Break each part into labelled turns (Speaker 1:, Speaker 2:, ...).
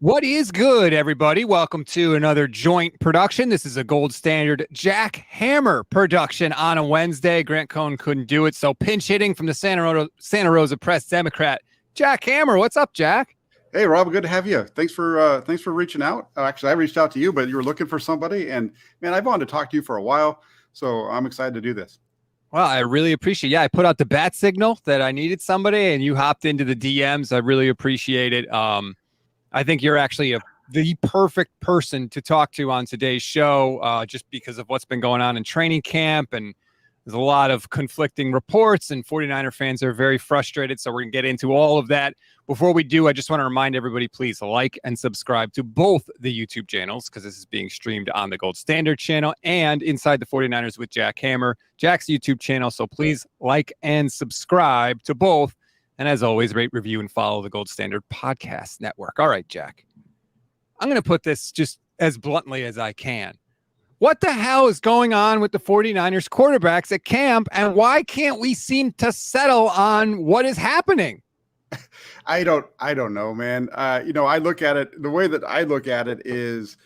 Speaker 1: What is good, everybody? Welcome to another joint production. This is a gold standard Jack Hammer production on a Wednesday. Grant Cohn couldn't do it, so pinch hitting from the Santa Rosa Press Democrat. Jack Hammer, what's up, Jack?
Speaker 2: Hey, Rob, good to have you. Thanks for reaching out. Actually, I reached out to you, but you were looking for somebody, and man, I've wanted to talk to you for a while, so I'm excited to do this.
Speaker 1: Well, I really appreciate it. Yeah, I put out the bat signal that I needed somebody, and you hopped into the DMs. I really appreciate it. I think you're actually the perfect person to talk to on today's show, just because of what's been going on in training camp. And there's a lot of conflicting reports, and 49er fans are very frustrated. So we're going to get into all of that. Before we do, I just want to remind everybody, please like and subscribe to both the YouTube channels, because this is being streamed on the Gold Standard channel and Inside the 49ers with Jack Hammer, Jack's YouTube channel. So please like and subscribe to both. And as always, rate, review, and follow the Gold Standard Podcast Network. All right, Jack. I'm going to put this just as bluntly as I can. What the hell is going on with the 49ers quarterbacks at camp, and why can't we seem to settle on what is happening?
Speaker 2: I don't know, man. I look at it, the way that I look at it is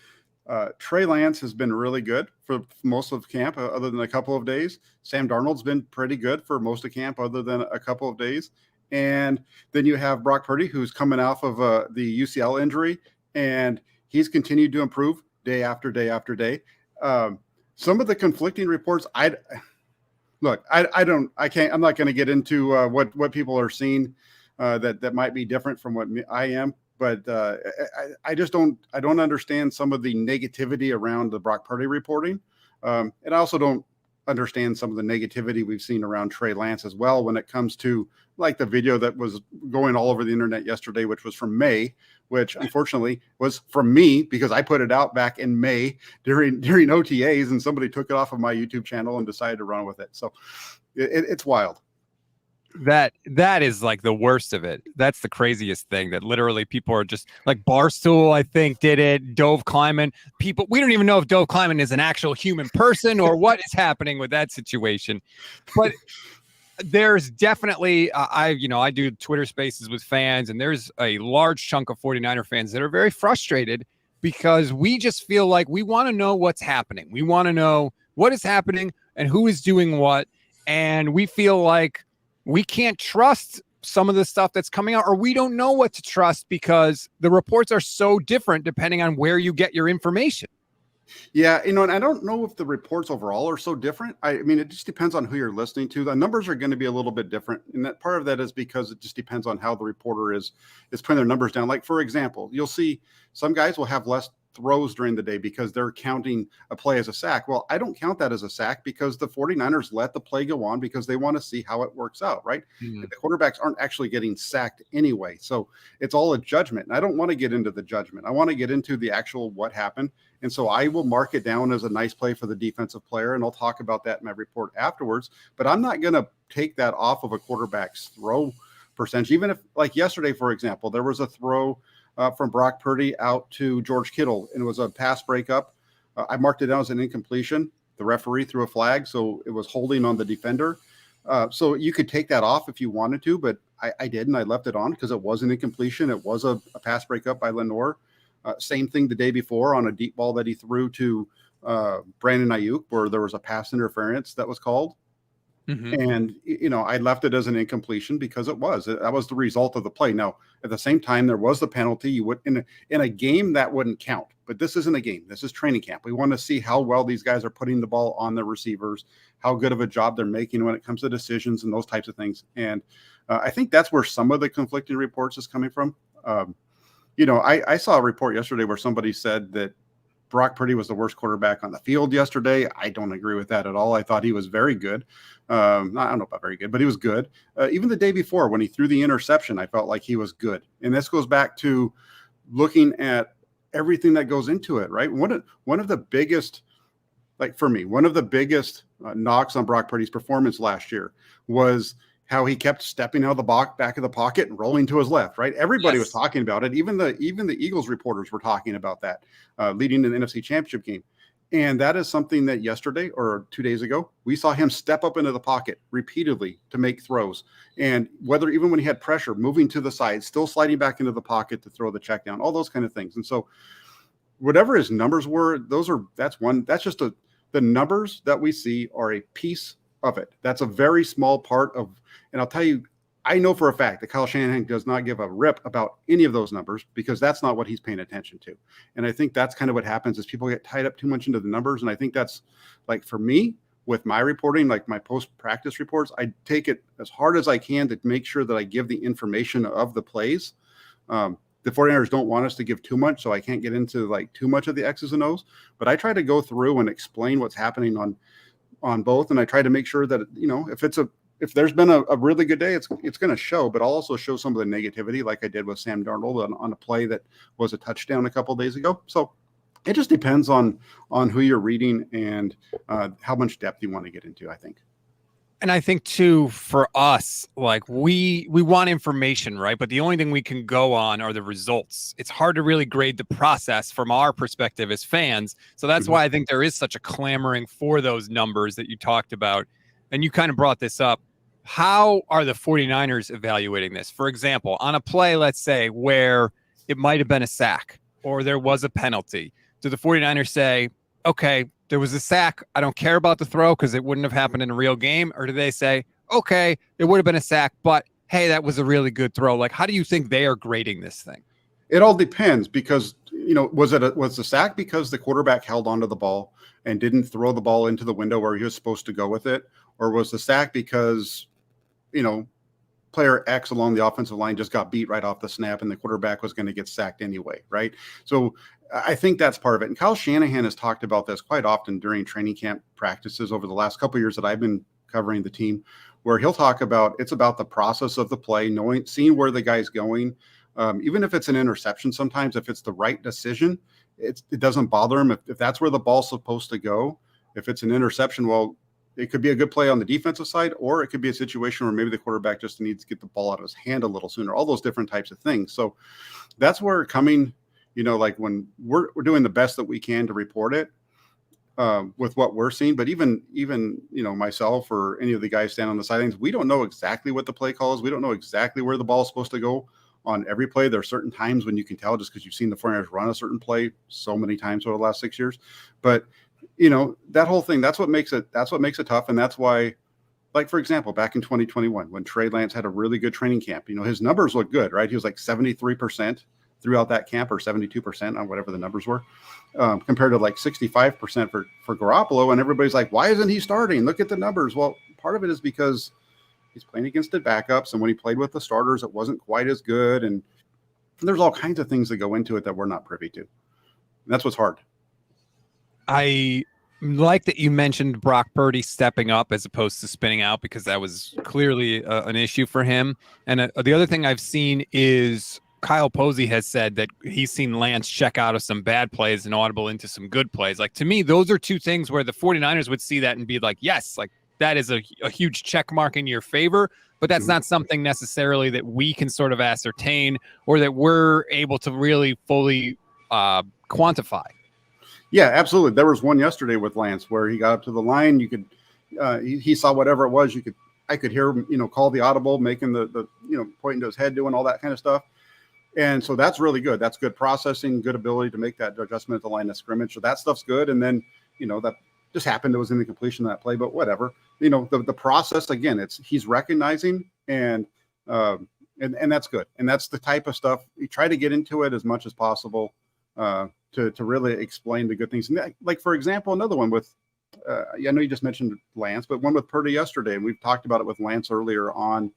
Speaker 2: Trey Lance has been really good for most of camp, other than a couple of days. Sam Darnold's been pretty good for most of camp, other than a couple of days. And then you have Brock Purdy, who's coming off of the UCL injury, and he's continued to improve day after day after day. Some of the conflicting reports, I'm not going to get into what people are seeing that might be different from what I am, but I don't understand some of the negativity around the Brock Purdy reporting, and I also don't understand some of the negativity we've seen around Trey Lance as well when it comes to like the video that was going all over the internet yesterday, which was from May, which unfortunately was from me because I put it out back in May during OTAs, and somebody took it off of my YouTube channel and decided to run with it. So it's wild.
Speaker 1: That is like the worst of it. That's the craziest thing, that literally people are just like Barstool, I think, did it. Dove Kleiman. People, we don't even know if Dove Kleiman is an actual human person or what is happening with that situation. But there's definitely, I do Twitter spaces with fans, and there's a large chunk of 49er fans that are very frustrated because we just feel like we want to know what's happening. We want to know what is happening and who is doing what. And we feel like we can't trust some of the stuff that's coming out, or we don't know what to trust because the reports are so different depending on where you get your information.
Speaker 2: Yeah, and I don't know if the reports overall are so different. I mean, it just depends on who you're listening to. The numbers are going to be a little bit different, and that part of that is because it just depends on how the reporter is putting their numbers down. Like, for example, you'll see some guys will have less throws during the day because they're counting a play as a sack. Well, I don't count that as a sack because the 49ers let the play go on because they want to see how it works out, right? Mm-hmm. The quarterbacks aren't actually getting sacked anyway. So it's all a judgment. And I don't want to get into the judgment. I want to get into the actual what happened. And so I will mark it down as a nice play for the defensive player, and I'll talk about that in my report afterwards. But I'm not going to take that off of a quarterback's throw percentage. Even if, like yesterday, for example, there was a throw from Brock Purdy out to George Kittle, and it was a pass breakup. I marked it down as an incompletion. The referee threw a flag, so it was holding on the defender. So you could take that off if you wanted to, but I didn't. I left it on because it was an incompletion. It was a pass breakup by Lenore. Same thing the day before on a deep ball that he threw to Brandon Ayuk, where there was a pass interference that was called. Mm-hmm. And, I left it as an incompletion because that was the result of the play. Now, at the same time, there was the penalty. You would in a game that wouldn't count, but this isn't a game. This is training camp. We want to see how well these guys are putting the ball on their receivers, how good of a job they're making when it comes to decisions and those types of things. And I think that's where some of the conflicting reports is coming from. I saw a report yesterday where somebody said that Brock Purdy was the worst quarterback on the field yesterday. I don't agree with that at all. I thought he was very good. I don't know about very good, but he was good. Even the day before when he threw the interception, I felt like he was good. And this goes back to looking at everything that goes into it, right? One of the biggest, like for me, one of the biggest knocks on Brock Purdy's performance last year was how he kept stepping out of the back of the pocket and rolling to his left, right? Everybody was talking about it. Even the Eagles reporters were talking about that leading to the NFC Championship game. And that is something that yesterday or 2 days ago, we saw him step up into the pocket repeatedly to make throws. And whether even when he had pressure, moving to the side, still sliding back into the pocket to throw the check down, all those kind of things. And so whatever his numbers were, that's just the numbers that we see are a piece of it. That's a very small part of, and I'll tell you, I know for a fact that Kyle Shanahan does not give a rip about any of those numbers because that's not what he's paying attention to. And I think that's kind of what happens is people get tied up too much into the numbers. And I think that's like for me with my reporting, like my post-practice reports, I take it as hard as I can to make sure that I give the information of the plays. The 49ers don't want us to give too much, so I can't get into like too much of the X's and O's, but I try to go through and explain what's happening on both. And I try to make sure that, if there's been a really good day, it's going to show, but I'll also show some of the negativity like I did with Sam Darnold on a play that was a touchdown a couple of days ago. So it just depends on who you're reading and how much depth you want to get into, I think.
Speaker 1: And I think too, for us, like we want information, right? But the only thing we can go on are the results. It's hard to really grade the process from our perspective as fans. So that's why I think there is such a clamoring for those numbers that you talked about. And you kind of brought this up. How are the 49ers evaluating this? For example, on a play, let's say, where it might have been a sack or there was a penalty, do the 49ers say, okay, there was a sack, I don't care about the throw because it wouldn't have happened in a real game? Or do they say, okay, it would have been a sack, but hey, that was a really good throw? Like, how do you think they are grading this thing?
Speaker 2: It all depends because, was the sack because the quarterback held onto the ball and didn't throw the ball into the window where he was supposed to go with it? Or was the sack because, player X along the offensive line just got beat right off the snap and the quarterback was going to get sacked anyway, right? So I think that's part of it. And Kyle Shanahan has talked about this quite often during training camp practices over the last couple of years that I've been covering the team, where he'll talk about it's about the process of the play, seeing where the guy's going. Even if it's an interception, sometimes if it's the right decision, it doesn't bother him. If that's where the ball's supposed to go, if it's an interception, well, it could be a good play on the defensive side, or it could be a situation where maybe the quarterback just needs to get the ball out of his hand a little sooner, all those different types of things. So that's where coming, like when we're doing the best that we can to report it with what we're seeing. But even, myself or any of the guys standing on the sidelines, we don't know exactly what the play call is. We don't know exactly where the ball is supposed to go on every play. There are certain times when you can tell just because you've seen the 49ers run a certain play so many times over the last 6 years. But that whole thing, that's what makes it tough. And that's why, like, for example, back in 2021, when Trey Lance had a really good training camp, his numbers looked good, right? He was like 73% throughout that camp, or 72% on whatever the numbers were, compared to like 65% for Garoppolo. And everybody's like, why isn't he starting? Look at the numbers. Well, part of it is because he's playing against the backups. And when he played with the starters, it wasn't quite as good. And there's all kinds of things that go into it that we're not privy to. And that's what's hard.
Speaker 1: I like that you mentioned Brock Purdy stepping up as opposed to spinning out, because that was clearly an issue for him. And the other thing I've seen is Kyle Posey has said that he's seen Lance check out of some bad plays and audible into some good plays. Like, to me, those are two things where the 49ers would see that and be like, yes, like that is a huge check mark in your favor. But that's not something necessarily that we can sort of ascertain or that we're able to really fully quantify.
Speaker 2: Yeah, absolutely. There was one yesterday with Lance where he got up to the line. You could, he saw whatever it was. I could hear him, call the audible, making the pointing to his head, doing all that kind of stuff. And so that's really good. That's good processing, good ability to make that adjustment at the line of scrimmage. So that stuff's good. And then, that just happened. It was in the completion of that play, but whatever. The process, again, he's recognizing and that's good. And that's the type of stuff you try to get into it as much as possible. To really explain the good things. And like, for example, another one with, I know you just mentioned Lance, but one with Purdy yesterday, and we've talked about it with Lance earlier on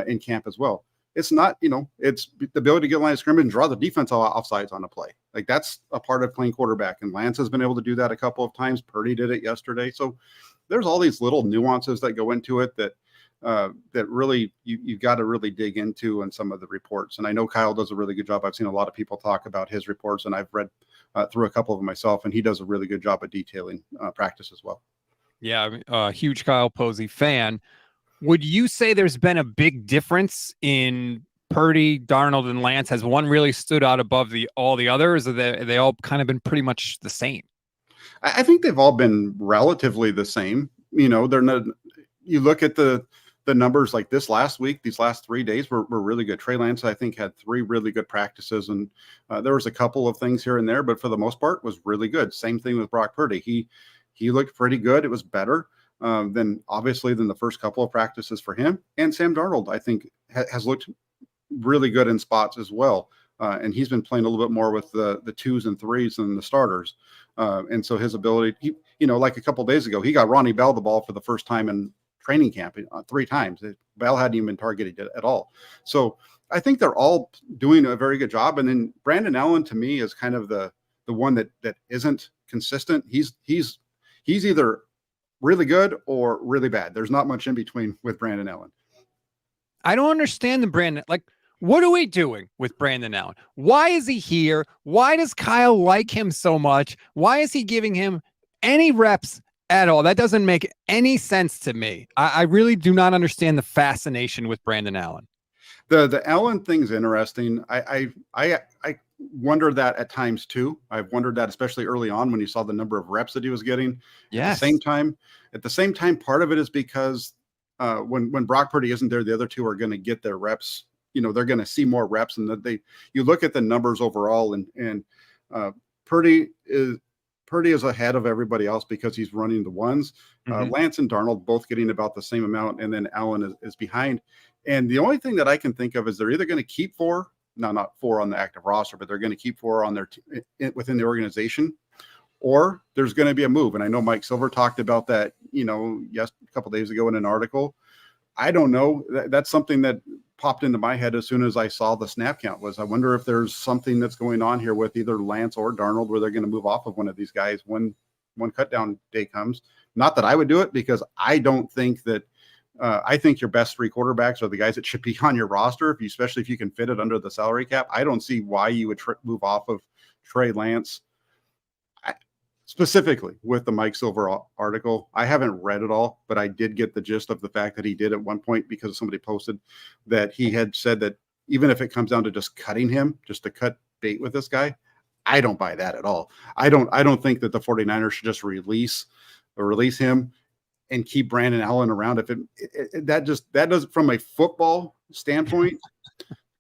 Speaker 2: in camp as well. It's not, it's the ability to get line of scrimmage and draw the defense offsides on a play. Like, that's a part of playing quarterback. And Lance has been able to do that a couple of times. Purdy did it yesterday. So there's all these little nuances that go into it that really you've got to really dig into in some of the reports. And I know Kyle does a really good job. I've seen a lot of people talk about his reports, and I've read through a couple of them myself, and he does a really good job of detailing practice as well. Yeah,
Speaker 1: I'm a huge Kyle Posey fan. Would you say there's been a big difference in Purdy, Darnold, and Lance? Has one really stood out above all the others, or they all kind of been pretty much the same?
Speaker 2: I think they've all been relatively the same. They're not. You look at the numbers like this last week. These last 3 days were really good. Trey Lance, I think, had 3 really good practices, and there was a couple of things here and there, but for the most part, was really good. Same thing with Brock Purdy. He looked pretty good. It was better than the first couple of practices for him. And Sam Darnold, I think, has looked really good in spots as well. And he's been playing a little bit more with the 2s and 3s than the starters. And so his ability, like a couple of days ago, he got Ronnie Bell the ball for the first time in training camp 3 times. Bell hadn't even been targeted at all. So I think they're all doing a very good job. And then Brandon Allen, to me, is kind of the one that isn't consistent. He's either really good or really bad. There's not much in between with Brandon Allen.
Speaker 1: I don't understand the Brandon. Like, what are we doing with Brandon Allen? Why is he here? Why does Kyle like him so much? Why is he giving him any reps at all? That doesn't make any sense to me. I really do not understand the fascination with Brandon Allen.
Speaker 2: The Allen thing's interesting. I wonder that at times too. I've wondered that especially early on when you saw the number of reps that he was getting.
Speaker 1: Yes.
Speaker 2: At the same time, part of it is because when Brock Purdy isn't there, the other two are going to get their reps. They're going to see more reps, and you look at the numbers overall, and Purdy is ahead of everybody else because he's running the ones. Lance and Darnold both getting about the same amount, and then Allen is behind. And the only thing that I can think of is they're either going to keep 4, not 4 on the active roster, but they're going to keep 4 on within the organization, or there's going to be a move. And I know Mike Silver talked about that, a couple days ago in an article. I don't know. That's something that popped into my head as soon as I saw the snap count. I wonder if there's something that's going on here with either Lance or Darnold where they're going to move off of one of these guys when cut down day comes. Not that I would do it, because I don't think that I think your best 3 quarterbacks are the guys that should be on your roster, especially if you can fit it under the salary cap. I don't see why you would move off of Trey Lance. Specifically with the Mike Silver article, I haven't read it all, but I did get the gist of the fact that he did at one point, because somebody posted that he had said that even if it comes down to just cutting him, just to cut bait with this guy, I don't buy that at all. I don't think that the 49ers should just release him and keep Brandon Allen around. If that does, from a football standpoint,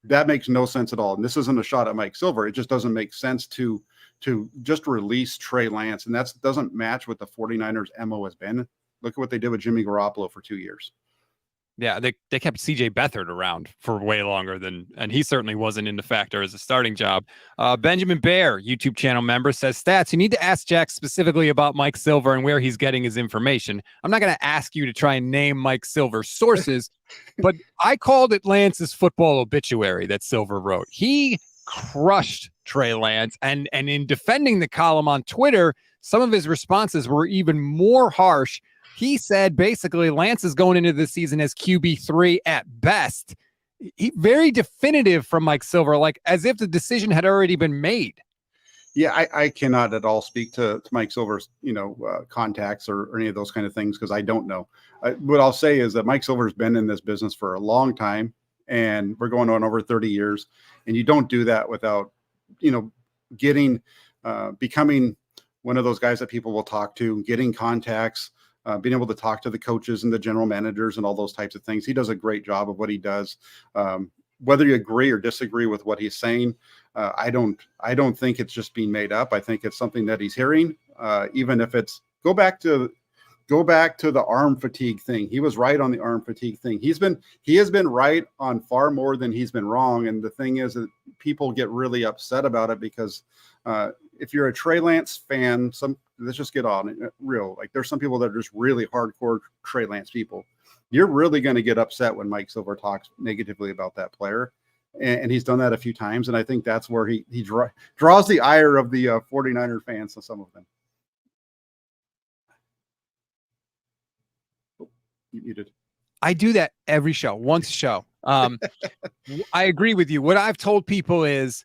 Speaker 2: that makes no sense at all. And this isn't a shot at Mike Silver. It just doesn't make sense to just release Trey Lance. And that doesn't match what the 49ers MO has been. Look at what they did with Jimmy Garoppolo for 2 years.
Speaker 1: Yeah, they kept CJ Beathard around for way longer and he certainly wasn't in the factor as a starting job. Benjamin Bear, YouTube channel member, says, Stats, you need to ask Jack specifically about Mike Silver and where he's getting his information. I'm not going to ask you to try and name Mike Silver's sources, but I called it Lance's football obituary that Silver wrote. He crushed Trey Lance, and in defending the column on Twitter, some of his responses were even more harsh. He said basically Lance is going into the season as QB3 at best. Very definitive from Mike Silver, like as if the decision had already been made.
Speaker 2: Yeah, I cannot at all speak to Mike Silver's, contacts or any of those kind of things, because I don't know. What I'll say is that Mike Silver's been in this business for a long time, and we're going on over 30 years, and you don't do that without, becoming one of those guys that people will talk to, getting contacts, being able to talk to the coaches and the general managers and all those types of things. He does a great job of what he does. Whether you agree or disagree with what he's saying, I don't think it's just being made up. I think it's something that he's hearing, even if it's go back to the arm fatigue thing. He was right on the arm fatigue thing. He has been right on far more than he's been wrong. And the thing is that people get really upset about it because if you're a Trey Lance fan, let's just get on it real. Like there's some people that are just really hardcore Trey Lance people. You're really going to get upset when Mike Silver talks negatively about that player. And he's done that a few times. And I think that's where he draws the ire of the 49er fans, to some of them. You did.
Speaker 1: I do that every show, once a show. I agree with you. What I've told people is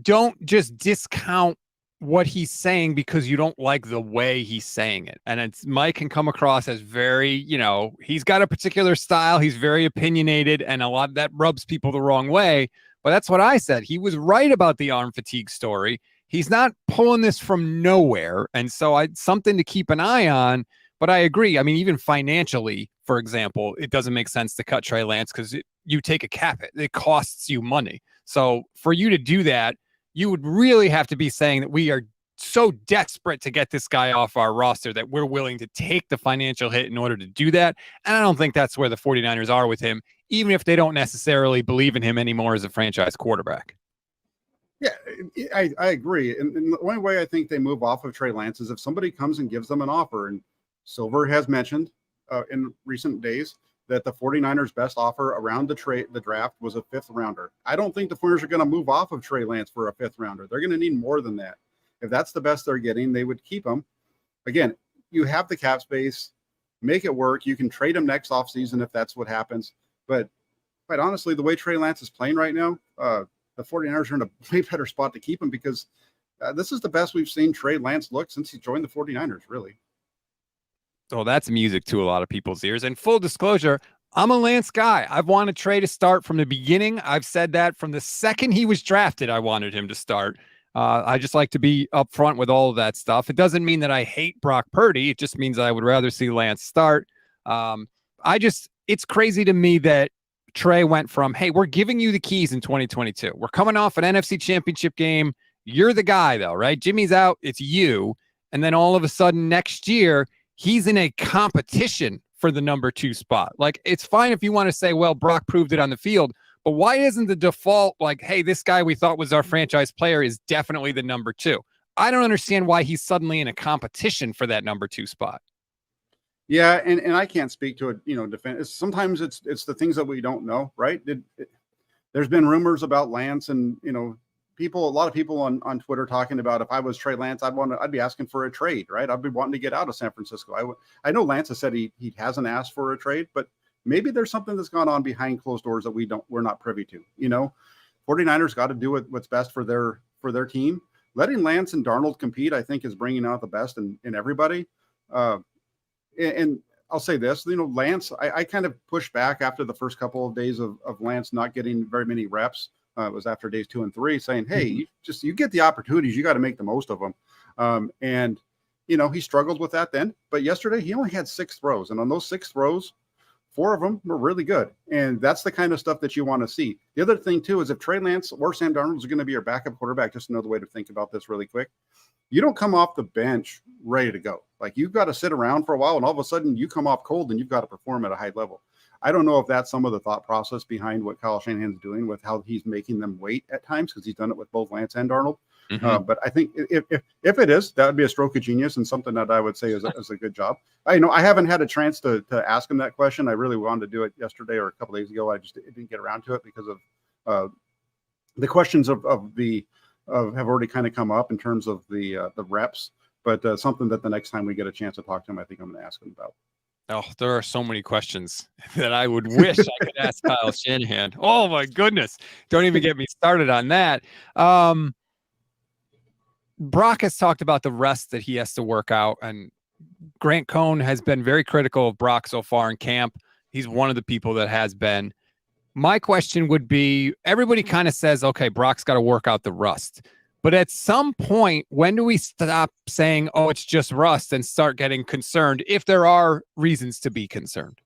Speaker 1: don't just discount what he's saying because you don't like the way he's saying it. And Mike can come across as very, he's got a particular style. He's very opinionated, and a lot of that rubs people the wrong way. But that's what I said. He was right about the arm fatigue story. he's not pulling this from nowhere. And so something to keep an eye on. But I agree. I mean, even financially, for example, it doesn't make sense to cut Trey Lance because you take a cap hit. It costs you money. So for you to do that, you would really have to be saying that we are so desperate to get this guy off our roster that we're willing to take the financial hit in order to do that. And I don't think that's where the 49ers are with him, even if they don't necessarily believe in him anymore as a franchise quarterback.
Speaker 2: Yeah, I agree. And the only way I think they move off of Trey Lance is if somebody comes and gives them an offer. And Silver has mentioned in recent days that the 49ers' best offer around the draft was a 5th rounder. I don't think the 49ers are going to move off of Trey Lance for a 5th rounder. They're going to need more than that. If that's the best they're getting, they would keep him. Again, you have the cap space, make it work. You can trade him next offseason if that's what happens. But quite honestly, the way Trey Lance is playing right now, the 49ers are in a way better spot to keep him because this is the best we've seen Trey Lance look since he joined the 49ers, really.
Speaker 1: So that's music to a lot of people's ears. And full disclosure, I'm a Lance guy. I've wanted Trey to start from the beginning. I've said that from the second he was drafted, I wanted him to start. I just like to be upfront with all of that stuff. It doesn't mean that I hate Brock Purdy. It just means I would rather see Lance start. It's crazy to me that Trey went from, hey, we're giving you the keys in 2022. We're coming off an NFC championship game. You're the guy though, right? Jimmy's out. It's you. And then all of a sudden next year, he's in a competition for the number 2 spot. Like, it's fine if you want to say, well, Brock proved it on the field, but why isn't the default like, hey, this guy we thought was our franchise player is definitely the number 2? I don't understand why he's suddenly in a competition for that number 2 spot.
Speaker 2: Yeah, and I can't speak to it, defend. Sometimes it's the things that we don't know, right? There's been rumors about Lance and, a lot of people on Twitter talking about if I was Trey Lance, I'd be asking for a trade, right? I'd be wanting to get out of San Francisco. I know Lance has said he hasn't asked for a trade, but maybe there's something that's gone on behind closed doors that we're not privy to. 49ers got to do what's best for their team. Letting Lance and Darnold compete, I think, is bringing out the best in everybody. And I'll say this, Lance, I kind of pushed back after the first couple of days of Lance not getting very many reps. It was after days 2 and 3 saying, hey, you get the opportunities, you got to make the most of them. And he struggled with that then, but yesterday he only had 6 throws. And on those 6 throws, 4 of them were really good. And that's the kind of stuff that you want to see. The other thing too, is if Trey Lance or Sam Darnold is going to be your backup quarterback, just another way to think about this really quick. You don't come off the bench ready to go. Like, you've got to sit around for a while and all of a sudden you come off cold and you've got to perform at a high level. I don't know if that's some of the thought process behind what Kyle Shanahan's doing with how he's making them wait at times, because he's done it with both Lance and Darnold. Mm-hmm. But I think if it is, that would be a stroke of genius and something that I would say is a good job. I haven't had a chance to ask him that question. I really wanted to do it yesterday or a couple of days ago. I just didn't get around to it because of the questions have already kind of come up in terms of the reps. But something that the next time we get a chance to talk to him, I think I'm going to ask him about.
Speaker 1: Oh, there are so many questions that I would wish I could ask Kyle Shanahan. Oh my goodness. Don't even get me started on that. Brock has talked about the rest that he has to work out, and Grant Cohn has been very critical of Brock so far in camp. He's one of the people that has been. My question would be, everybody kind of says, okay, Brock's got to work out the rust. But at some point, when do we stop saying, oh, it's just rust, and start getting concerned if there are reasons to be concerned?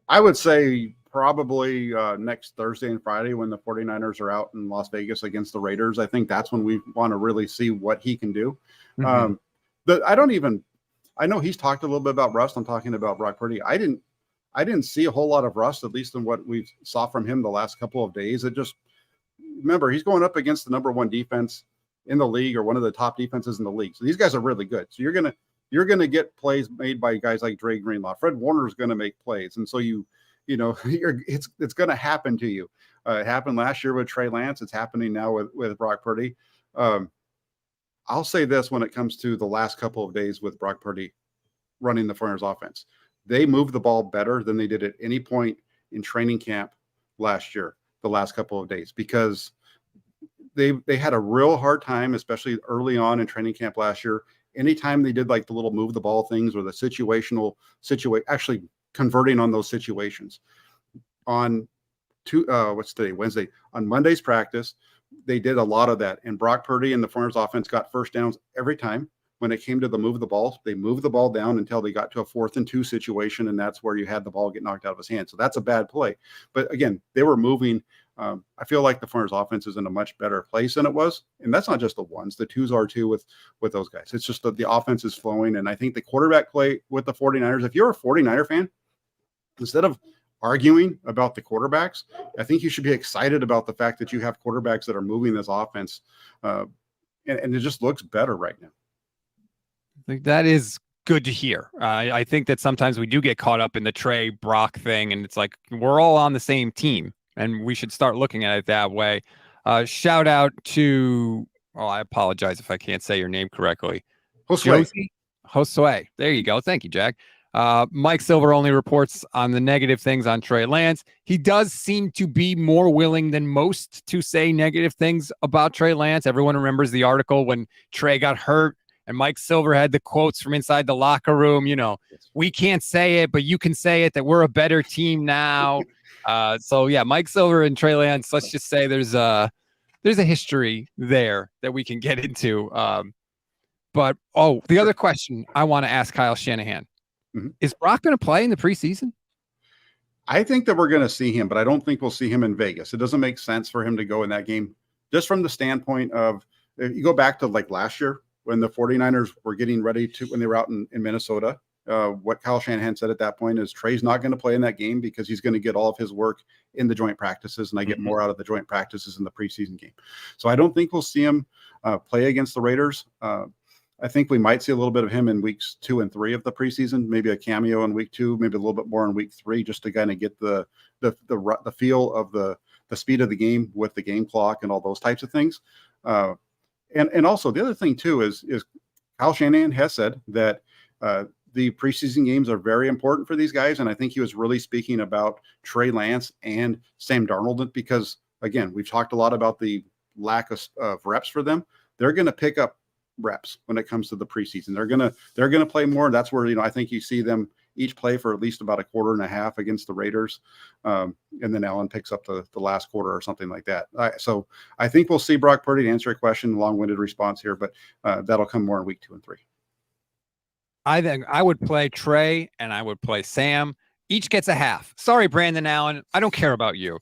Speaker 2: I would say probably next Thursday and Friday when the 49ers are out in Las Vegas against the Raiders. I think that's when we want to really see what he can do. Mm-hmm. I know he's talked a little bit about rust. I'm talking about Brock Purdy. I didn't see a whole lot of rust, at least in what we saw from him the last couple of days. Remember, he's going up against the number 1 defense in the league, or one of the top defenses in the league. So these guys are really good. So you're gonna get plays made by guys like Dre Greenlaw. Fred Warner is going to make plays, and so it's going to happen to you. It happened last year with Trey Lance. It's happening now with Brock Purdy. I'll say this when it comes to the last couple of days with Brock Purdy running the 49ers offense, they moved the ball better than they did at any point in training camp last year. The last couple of days, because they had a real hard time, especially early on in training camp last year. Anytime they did like the little move the ball things or the actually converting on those situations. On what's today? Wednesday. On Monday's practice, they did a lot of that. And Brock Purdy and the 49ers offense got first downs every time. When it came to the move the ball, they moved the ball down until they got to a 4th and 2 situation, and that's where you had the ball get knocked out of his hand. So that's a bad play. But again, they were moving. I feel like the 49ers offense is in a much better place than it was, and that's not just the ones. The twos are too with those guys. It's just that the offense is flowing, and I think the quarterback play with the 49ers, if you're a 49er fan, instead of arguing about the quarterbacks, I think you should be excited about the fact that you have quarterbacks that are moving this offense, and it just looks better right now.
Speaker 1: Like, that is good to hear. I think that sometimes we do get caught up in the Trey Brock thing, and it's like we're all on the same team, and we should start looking at it that way. Shout out to, I apologize if I can't say your name correctly. Josue. There you go. Thank you, Jack. Mike Silver only reports on the negative things on Trey Lance. He does seem to be more willing than most to say negative things about Trey Lance. Everyone remembers the article when Trey got hurt, and Mike Silver had the quotes from inside the locker room, we can't say it, but you can say it, that we're a better team now. So yeah, Mike Silver and Trey Lance, let's just say there's a history there that we can get into. But the other question I want to ask Kyle Shanahan, is Brock going to play in the preseason?
Speaker 2: I think that we're going to see him, but I don't think we'll see him in Vegas. It doesn't make sense for him to go in that game, just from the standpoint of, if you go back to like last year, when the 49ers were getting ready to, when they were out in Minnesota, what Kyle Shanahan said at that point is Trey's not going to play in that game because he's going to get all of his work in the joint practices, and I get more out of the joint practices in the preseason game. So I don't think we'll see him play against the Raiders. I think we might see a little bit of him in weeks 2 and 3 of the preseason, maybe a cameo in week 2, maybe a little bit more in week 3, just to kind of get the feel of the speed of the game with the game clock and all those types of things. And also the other thing too is Kyle Shanahan has said that the preseason games are very important for these guys, and I think he was really speaking about Trey Lance and Sam Darnold, because again, we've talked a lot about the lack of reps for them. They're going to pick up reps when it comes to the preseason. They're gonna play more. That's where I think you see them each play for at least about a quarter and a half against the Raiders, and then Allen picks up the last quarter or something like that. So I think we'll see Brock Purdy, to answer your question, long-winded response here, but that'll come more in week 2 and 3.
Speaker 1: I think I would play Trey and I would play Sam. Each gets a half. Sorry, Brandon Allen, I don't care about you.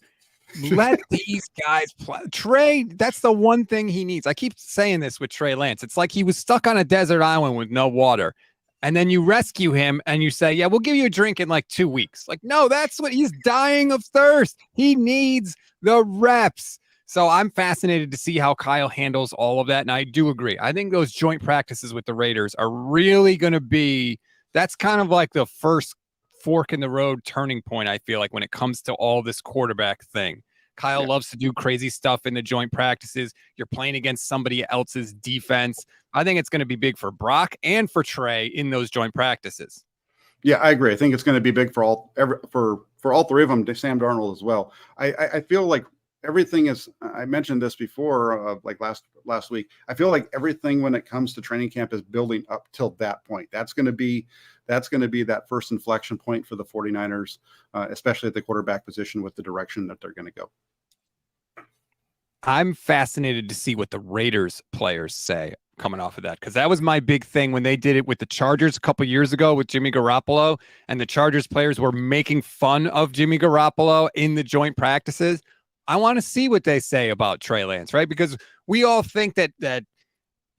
Speaker 1: Let these guys play. Trey, that's the one thing he needs. I keep saying this with Trey Lance. It's like he was stuck on a desert island with no water. And then you rescue him and you say, yeah, we'll give you a drink in like 2 weeks. Like, no, that's what he's dying of thirst. He needs the reps. So I'm fascinated to see how Kyle handles all of that. And I do agree. I think those joint practices with the Raiders are really going to be, that's kind of like the first fork in the road turning point, I feel like, when it comes to all this quarterback thing. Kyle loves to do crazy stuff in the joint practices. You're playing against somebody else's defense. I think it's going to be big for Brock and for Trey in those joint practices.
Speaker 2: Yeah, I agree. I think it's going to be big for all three of them, Sam Darnold as well. I feel like everything is, I mentioned this before, like last week, I feel like everything when it comes to training camp is building up till that point. That's going to be that first inflection point for the 49ers, especially at the quarterback position, with the direction that they're going to go.
Speaker 1: I'm fascinated to see what the Raiders players say coming off of that, because that was my big thing when they did it with the Chargers a couple years ago with Jimmy Garoppolo, and the Chargers players were making fun of Jimmy Garoppolo in the joint practices. I want to see what they say about Trey Lance, right? Because we all think that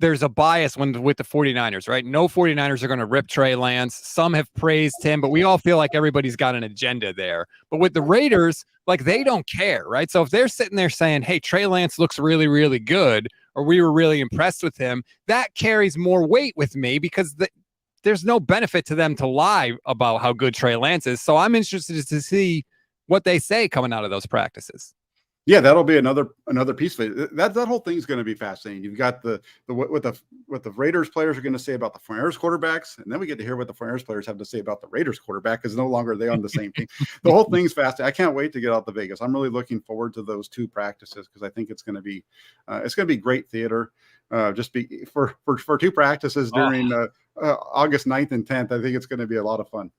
Speaker 1: there's a bias with the 49ers, right? No 49ers are going to rip Trey Lance. Some have praised him, but we all feel like everybody's got an agenda there. But with the Raiders, like, they don't care, right? So if they're sitting there saying, hey, Trey Lance looks really, really good, or we were really impressed with him, that carries more weight with me, because there's no benefit to them to lie about how good Trey Lance is. So I'm interested to see what they say coming out of those practices.
Speaker 2: Yeah, that'll be another piece of it. That whole thing's going to be fascinating. You've got what the Raiders players are going to say about the 49ers quarterbacks, and then we get to hear what the 49ers players have to say about the Raiders quarterback, because no longer are they on the same team. The whole thing's fascinating. I can't wait to get out to Vegas. I'm really looking forward to those 2 practices, because I think it's going to be great theater. Just be for 2 practices during August 9th and 10th. I think it's going to be a lot of fun.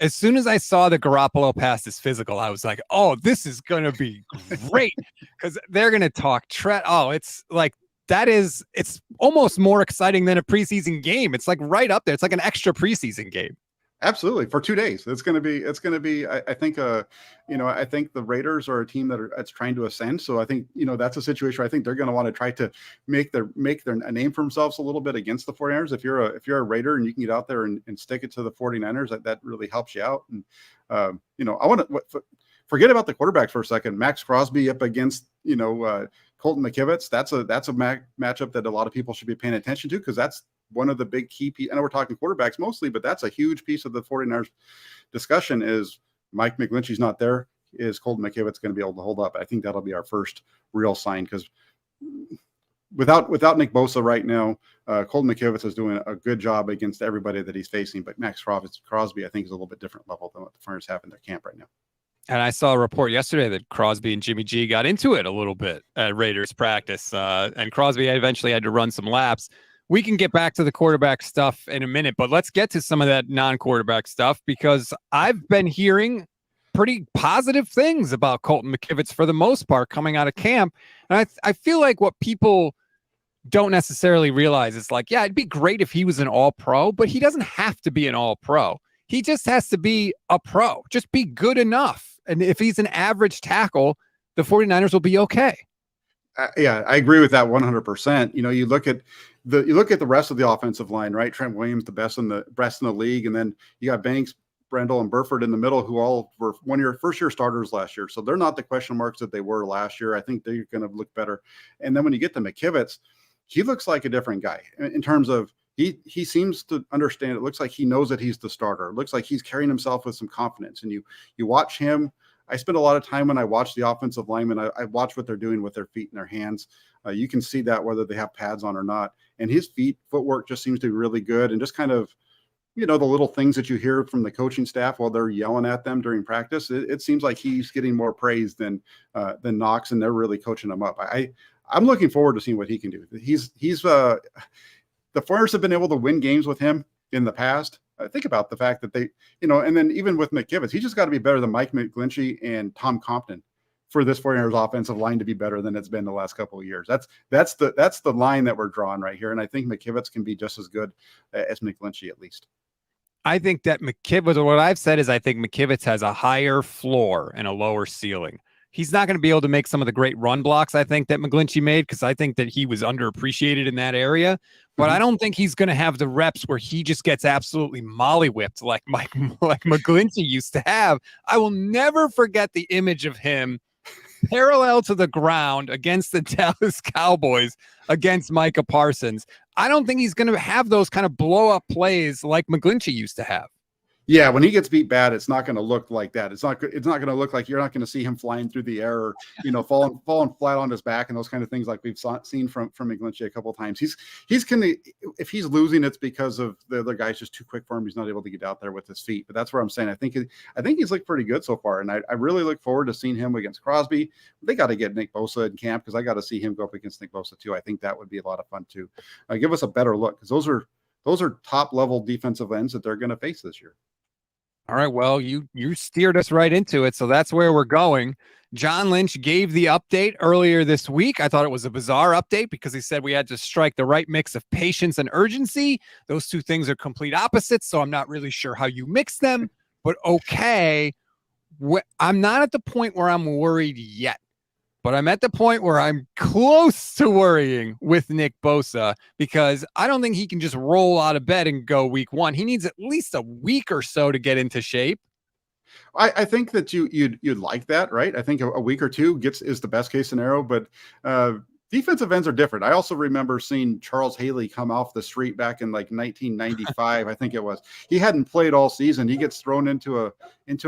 Speaker 1: as soon as I saw that Garoppolo passed his physical, I was like, oh, this is going to be great because they're going to talk it's like, it's almost more exciting than a preseason game. It's like right up there. It's like an extra preseason game.
Speaker 2: Absolutely. For 2 days. It's going to be, I think, I think the Raiders are a team that's trying to ascend. So I think, that's a situation where I think they're going to want to try to make a name for themselves a little bit against the 49ers. If you're a Raider and you can get out there and stick it to the 49ers, that really helps you out. And, I want to forget about the quarterbacks for a second. Max Crosby up against, Colton McKivitz. That's a matchup that a lot of people should be paying attention to, because that's one of the big key pieces. I know we're talking quarterbacks mostly, but that's a huge piece of the 49ers discussion. Is Mike McGlinchey's not there, is Colton McKivitz going to be able to hold up? I think that'll be our first real sign, because without Nick Bosa right now, Colton McKivitz is doing a good job against everybody that he's facing. But Max Crosby, I think, is a little bit different level than what the 49ers have in their camp right now.
Speaker 1: And I saw a report yesterday that Crosby and Jimmy G got into it a little bit at Raiders practice, and Crosby eventually had to run some laps. We can get back to the quarterback stuff in a minute, but let's get to some of that non-quarterback stuff, because I've been hearing pretty positive things about Colton McKivitz for the most part coming out of camp. And I feel like what people don't necessarily realize is like, yeah, it'd be great if he was an all-pro, but he doesn't have to be an all-pro. He just has to be a pro, just be good enough. And if he's an average tackle, the 49ers will be okay.
Speaker 2: Yeah, I agree with that 100%. You look at the rest of the offensive line, right? Trent Williams, the best in the league, and then you got Banks, Brendel, and Burford in the middle, who all were first-year starters last year. So they're not the question marks that they were last year. I think they're going to look better. And then when you get to McKivitz, he looks like a different guy in terms of he seems to understand. It looks like he knows that he's the starter. It looks like he's carrying himself with some confidence. And you watch him. I spend a lot of time when I watch the offensive linemen. I watch what they're doing with their feet and their hands. You can see that whether they have pads on or not. And his footwork just seems to be really good. And just kind of, the little things that you hear from the coaching staff while they're yelling at them during practice, it seems like he's getting more praise than Knox, and they're really coaching him up. I'm looking forward to seeing what he can do. The 49ers have been able to win games with him in the past. Think about the fact that they, and then even with McKivitz, he just got to be better than Mike McGlinchey and Tom Compton for this 49ers offensive line to be better than it's been the last couple of years. That's the line that we're drawing right here. And I think McKivitz can be just as good as McGlinchey, at least.
Speaker 1: I think that what I've said is I think McKivitz has a higher floor and a lower ceiling. He's not going to be able to make some of the great run blocks I think that McGlinchey made, because I think that he was underappreciated in that area. But I don't think he's going to have the reps where he just gets absolutely molly-whipped like McGlinchey used to have. I will never forget the image of him parallel to the ground against the Dallas Cowboys against Micah Parsons. I don't think he's going to have those kind of blow-up plays like McGlinchey used to have.
Speaker 2: Yeah, when he gets beat bad, it's not going to look like that. It's not going to look like, you're not going to see him flying through the air or, falling flat on his back and those kind of things like we've seen from McGlinchey a couple of times. If he's losing, it's because of the other guy's just too quick for him. He's not able to get out there with his feet. But that's where I'm saying I think he's looked pretty good so far, and I really look forward to seeing him against Crosby. They got to get Nick Bosa in camp, because I got to see him go up against Nick Bosa too. I think that would be a lot of fun too. Give us a better look, because those are top level defensive ends that they're going to face this year.
Speaker 1: All right, well, you steered us right into it, so that's where we're going. John Lynch gave the update earlier this week. I thought it was a bizarre update because he said we had to strike the right mix of patience and urgency. Those two things are complete opposites, so I'm not really sure how you mix them, but okay. I'm not at the point where I'm worried yet, but I'm at the point where I'm close to worrying with Nick Bosa, because I don't think he can just roll out of bed and go week one. He needs at least a week or so to get into shape.
Speaker 2: I think that you'd like that, right? I think a week or two is the best case scenario, but defensive ends are different. I also remember seeing Charles Haley come off the street back in like 1995. I think it was. He hadn't played all season. He gets thrown into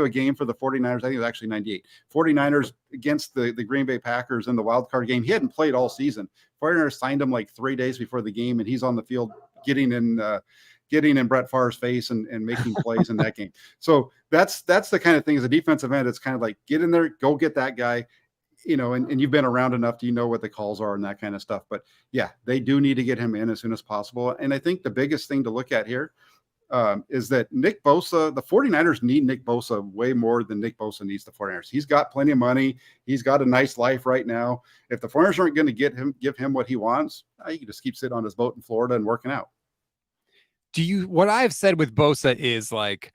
Speaker 2: a game for the 49ers. I think it was actually 98. 49ers against the Green Bay Packers in the wild card game. He hadn't played all season. 49ers signed him like 3 days before the game, and he's on the field getting in Brett Favre's face and making plays in that game. So that's the kind of thing as a defensive end. It's kind of like, get in there, go get that guy. And you've been around enough to know what the calls are and that kind of stuff. But yeah, they do need to get him in as soon as possible. And I think the biggest thing to look at here is that Nick Bosa, the 49ers need Nick Bosa way more than Nick Bosa needs the 49ers. He's got plenty of money. He's got a nice life right now. If the 49ers aren't going to give him what he wants, he can just keep sitting on his boat in Florida and working out.
Speaker 1: What I've said with Bosa is like,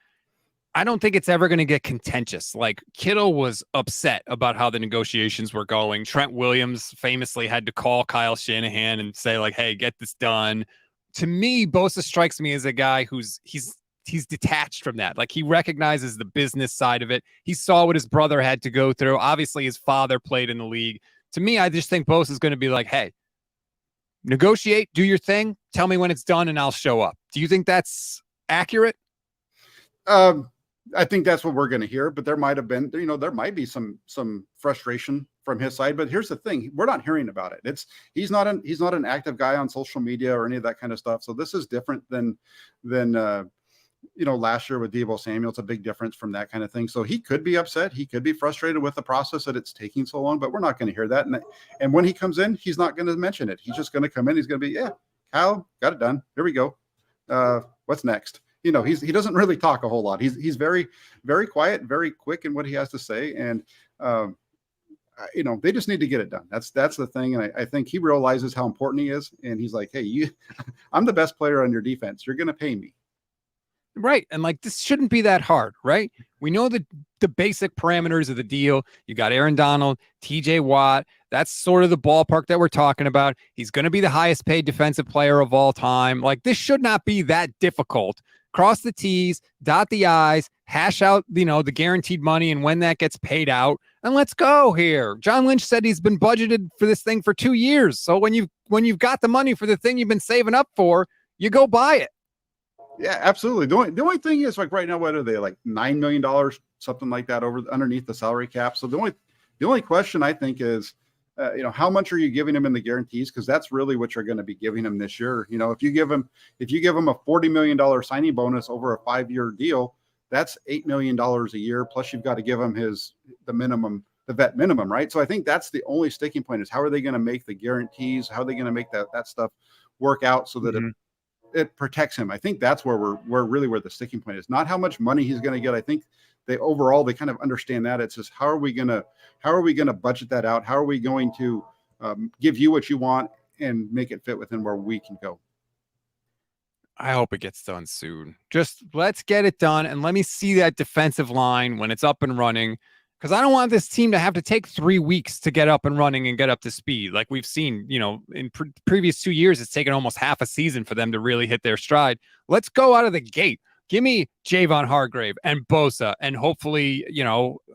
Speaker 1: I don't think it's ever going to get contentious. Like Kittle was upset about how the negotiations were going. Trent Williams famously had to call Kyle Shanahan and say like, hey, get this done. To me, Bosa strikes me as a guy he's detached from that. Like he recognizes the business side of it. He saw what his brother had to go through. Obviously, his father played in the league. To me, I just think Bosa is going to be like, hey, negotiate, do your thing. Tell me when it's done and I'll show up. Do you think that's accurate?
Speaker 2: I think that's what we're going to hear, but there might have been, there might be some frustration from his side. But here's the thing: we're not hearing about it. He's not an active guy on social media or any of that kind of stuff. So this is different than last year with Deebo Samuel. It's a big difference from that kind of thing. So he could be upset. He could be frustrated with the process that it's taking so long. But we're not going to hear that. And when he comes in, he's not going to mention it. He's just going to come in. He's going to be, yeah, Kyle, got it done. Here we go. What's next? He doesn't really talk a whole lot. He's very, very quiet, very quick in what he has to say. And, they just need to get it done. That's the thing. And I think he realizes how important he is. And he's like, hey, I'm the best player on your defense. You're going to pay me.
Speaker 1: Right. And like, this shouldn't be that hard, right? We know the basic parameters of the deal. You got Aaron Donald, TJ Watt. That's sort of the ballpark that we're talking about. He's going to be the highest paid defensive player of all time. Like, this should not be that difficult. Cross the T's, dot the I's, hash out, the guaranteed money and when that gets paid out, and let's go here. John Lynch said he's been budgeted for this thing for 2 years. So when you've got the money for the thing you've been saving up for, you go buy it.
Speaker 2: Yeah, absolutely. The only thing is, like, right now, what are they, like $9 million, something like that, underneath the salary cap? So the only question I think is, how much are you giving him in the guarantees? Because that's really what you're going to be giving him this year. If you give him a $40 million signing bonus over a 5-year deal, that's $8 million a year. Plus, you've got to give him the vet minimum, right? So I think that's the only sticking point is how are they going to make the guarantees? How are they going to make that stuff work out so that it protects him? I think that's where where the sticking point is. Not how much money he's going to get. I think they kind of understand that. It's just how are we going to budget that out? How are we going to give you what you want and make it fit within where we can go?
Speaker 1: I hope it gets done soon. Just let's get it done and let me see that defensive line when it's up and running, because I don't want this team to have to take 3 weeks to get up and running and get up to speed. Like we've seen, in previous 2 years, it's taken almost half a season for them to really hit their stride. Let's go out of the gate. Give me Javon Hargrave and Bosa and hopefully,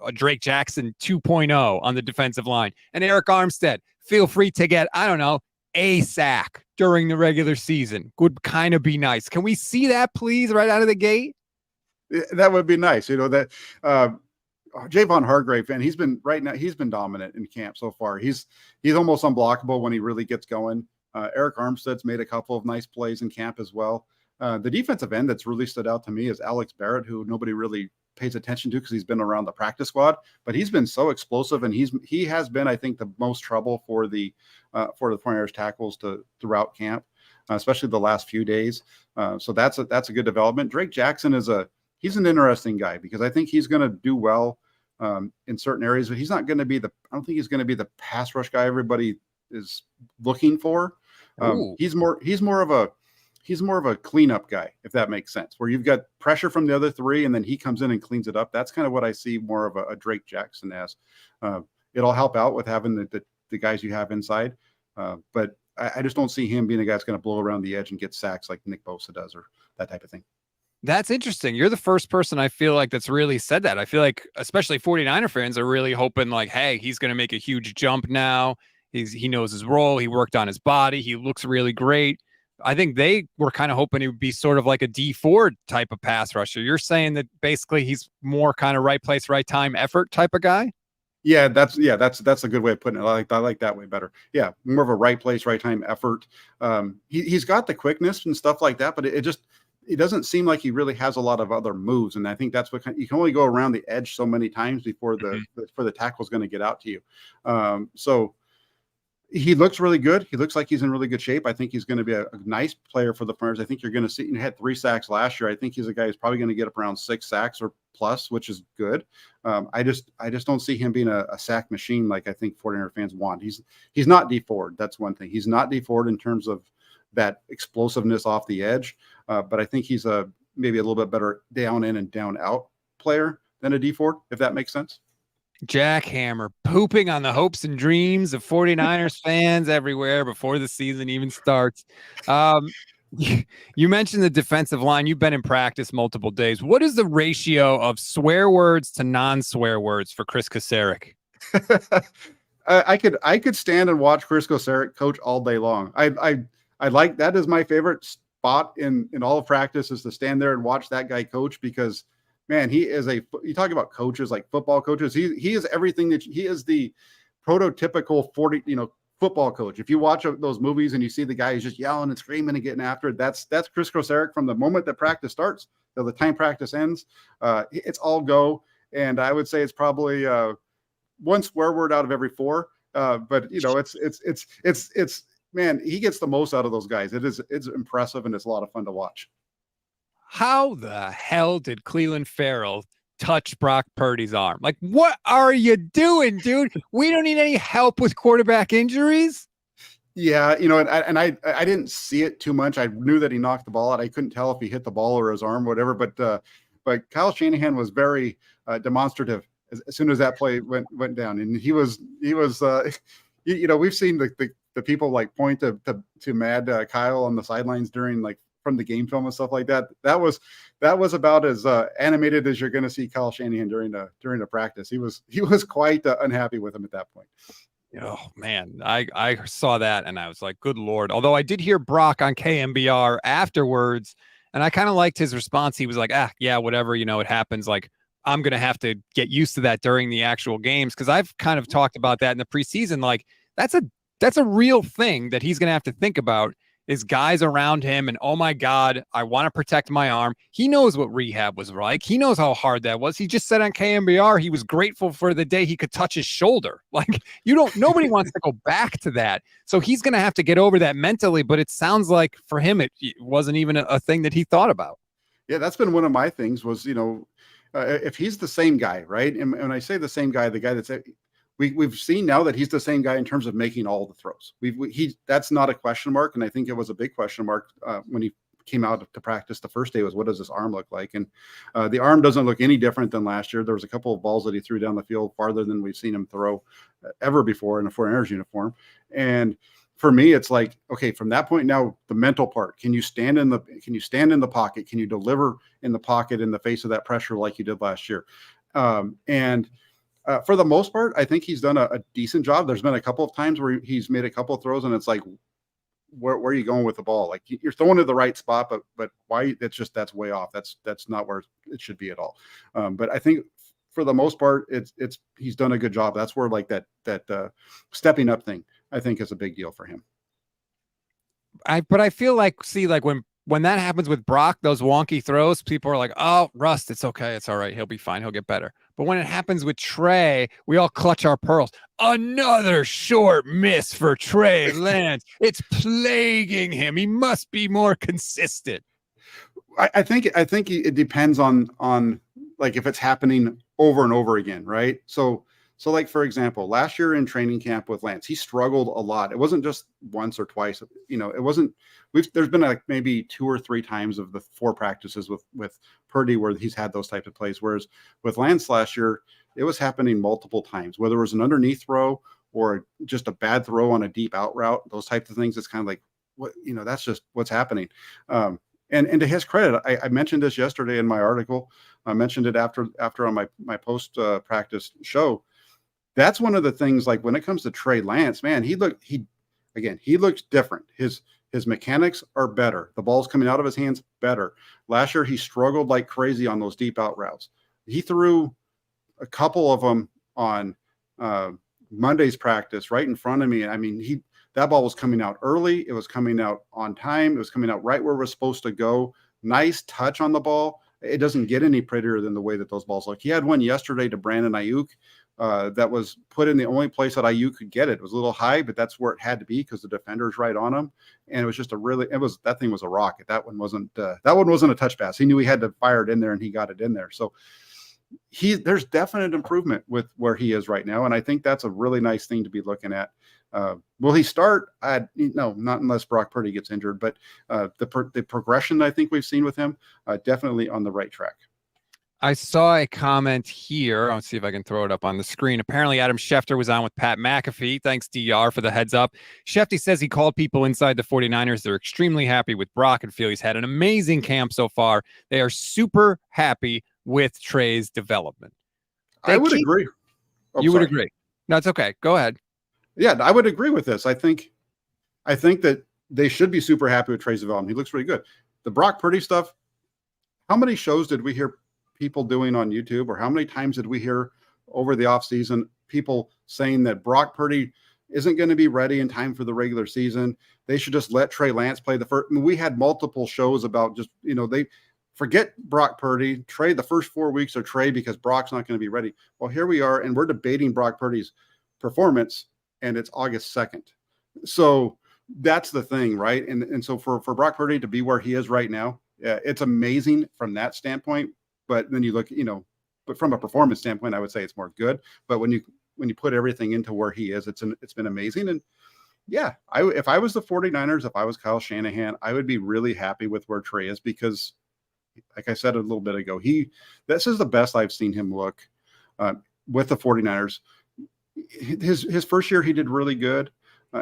Speaker 1: a Drake Jackson 2.0 on the defensive line. And Eric Armstead, feel free to get, a sack during the regular season. Would kind of be nice. Can we see that, please, right out of the gate?
Speaker 2: That would be nice. That Javon Hargrave, and he's been dominant in camp so far. He's almost unblockable when he really gets going. Eric Armstead's made a couple of nice plays in camp as well. The defensive end that's really stood out to me is Alex Barrett, who nobody really pays attention to because he's been around the practice squad, but he's been so explosive, and he has been, I think, the most trouble for the 49ers tackles throughout camp, especially the last few days. So that's a good development. Drake Jackson he's an interesting guy because I think he's going to do well in certain areas, but he's not going to be I don't think he's going to be the pass rush guy everybody is looking for. He's more of a cleanup guy, if that makes sense, where you've got pressure from the other three and then he comes in and cleans it up. That's kind of what I see more of a Drake Jackson as. It'll help out with having the guys you have inside. But I just don't see him being a guy that's going to blow around the edge and get sacks like Nick Bosa does or that type of thing.
Speaker 1: That's interesting. You're the first person I feel like that's really said that. I feel like especially 49er fans are really hoping like, hey, he's going to make a huge jump now. He knows his role. He worked on his body. He looks really great. I think they were kind of hoping he would be sort of like a D Ford type of pass rusher. You're saying that basically he's more kind of right place, right time effort type of guy?
Speaker 2: Yeah, that's a good way of putting it. I like that way better. Yeah, more of a right place, right time effort. He's got the quickness and stuff like that, but it doesn't seem like he really has a lot of other moves. And I think that's what you can only go around the edge so many times before the tackle is going to get out to you. So He looks really good. He looks like he's in really good shape. I think he's going to be a nice player for the Mariners. I think you're going to see, he had 3 sacks last year. I think he's a guy who's probably going to get up around 6 sacks or plus, which is good. I just don't see him being a sack machine like I think 49er fans want. He's not D Ford. That's one thing. He's not D Ford in terms of that explosiveness off the edge. But I think he's maybe a little bit better down in and down out player than a D Ford, if that makes sense.
Speaker 1: Jack Hammer pooping on the hopes and dreams of 49ers fans everywhere before the season even starts. You mentioned the defensive line. You've been in practice multiple days. What is the ratio of swear words to non-swear words for Chris Kocurek?
Speaker 2: I could stand and watch Chris Kocurek coach all day long. I like, that is my favorite spot in all of practice, is to stand there and watch that guy coach, because man, he is you talk about coaches, like football coaches. He is everything he is the prototypical football coach. If you watch those movies and you see the guy who's just yelling and screaming and getting after it, that's Chris Kocurek from the moment that practice starts till the time practice ends. It's all go. And I would say it's probably 1 swear word out of every 4. But it's man, he gets the most out of those guys. It's impressive, and it's a lot of fun to watch.
Speaker 1: How the hell did Cleveland Farrell touch Brock Purdy's arm? Like, what are you doing, dude? We don't need any help with quarterback injuries.
Speaker 2: Yeah, and I didn't see it too much. I knew that he knocked the ball out. I couldn't tell if he hit the ball or his arm, or whatever. But Kyle Shanahan was very demonstrative as soon as that play went down, and he was we've seen the people like point to Mad Kyle on the sidelines during from the game film and stuff like that. That was about as animated as you're going to see Kyle Shanahan during the practice. He was quite unhappy with him at that point.
Speaker 1: Oh man, I saw that and I was like, good Lord. Although I did hear Brock on KMBR afterwards, and I kind of liked his response. He was like, yeah, whatever, it happens. Like, I'm going to have to get used to that during the actual games. Cause I've kind of talked about that in the preseason. Like, that's a real thing that he's going to have to think about, is guys around him. And oh my God, I want to protect my arm. He knows what rehab was like. He knows how hard that was. He just said on KMBR, he was grateful for the day he could touch his shoulder. Like, nobody wants to go back to that. So he's going to have to get over that mentally, but it sounds like for him, it wasn't even a thing that he thought about.
Speaker 2: Yeah. That's been one of my things was, if he's the same guy, right? And when I say the same guy, the guy that's we've seen now that he's the same guy in terms of making all the throws. That's not a question mark, and I think it was a big question mark when he came out to practice the first day, was what does this arm look like? And the arm doesn't look any different than last year. There was a couple of balls that he threw down the field farther than we've seen him throw ever before in a 49ers uniform. And for me, it's like, okay, from that point now, the mental part. Can you stand in the pocket? Can you deliver in the pocket in the face of that pressure like you did last year? For the most part, I think he's done a decent job. There's been a couple of times where he's made a couple of throws, and it's like, where are you going with the ball? Like, you're throwing to the right spot, but why? That's way off. That's not where it should be at all. But I think for the most part, he's done a good job. That's where like that stepping up thing, I think, is a big deal for him.
Speaker 1: But I feel like, when that happens with Brock, those wonky throws, people are like, oh, Rust, it's okay. It's all right. He'll be fine. He'll get better. But when it happens with Trey, we all clutch our pearls. Another short miss for Trey Lance. It's plaguing him. He must be more consistent.
Speaker 2: I think it depends on like if it's happening over and over again, right? So like, for example, last year in training camp with Lance, he struggled a lot. It wasn't just once or twice, it wasn't, there's been like maybe 2 or 3 times of the 4 practices with Purdy where he's had those types of plays. Whereas with Lance last year, it was happening multiple times, whether it was an underneath throw or just a bad throw on a deep out route, those types of things. It's kind of like, that's just what's happening. And to his credit, I mentioned this yesterday in my article. I mentioned it after on my post practice show. That's one of the things, like when it comes to Trey Lance, man, he looks different. His mechanics are better. The ball's coming out of his hands better. Last year, he struggled like crazy on those deep out routes. He threw a couple of them on Monday's practice right in front of me. I mean, that ball was coming out early. It was coming out on time. It was coming out right where it was supposed to go. Nice touch on the ball. It doesn't get any prettier than the way that those balls look. He had one yesterday to Brandon Ayuk that was put in the only place that IU could get it. It was a little high, but that's where it had to be because the defender's right on him. And it was just that thing was a rocket. That one wasn't a touch pass. He knew he had to fire it in there, and he got it in there. So there's definite improvement with where he is right now. And I think that's a really nice thing to be looking at. Will he start? No, not unless Brock Purdy gets injured, but the progression I think we've seen with him, definitely on the right track.
Speaker 1: I saw a comment here. I'll see if I can throw it up on the screen. Apparently, Adam Schefter was on with Pat McAfee. Thanks, DR, for the heads up. Shefty says he called people inside the 49ers. They're extremely happy with Brock and feel he's had an amazing camp so far. They are super happy with Trey's development.
Speaker 2: I would agree.
Speaker 1: You would agree? No, it's okay. Go ahead.
Speaker 2: Yeah, I would agree with this. I think that they should be super happy with Trey's development. He looks really good. The Brock Purdy stuff, how many shows did we hear people doing on YouTube, or how many times did we hear over the offseason people saying that Brock Purdy isn't going to be ready in time for the regular season? They should just let Trey Lance play the first. I mean, we had multiple shows about just, they forget Brock Purdy, Trey, the first 4 weeks are Trey because Brock's not going to be ready. Well, here we are, and we're debating Brock Purdy's performance, and it's August 2nd. So that's the thing, right? And so for Brock Purdy to be where he is right now, it's amazing from that standpoint. But then you look, but from a performance standpoint, I would say it's more good. But when you put everything into where he is, it's been amazing. And yeah, if I was the 49ers, if I was Kyle Shanahan, I would be really happy with where Trey is because, like I said a little bit ago, this is the best I've seen him look with the 49ers. His first year, he did really good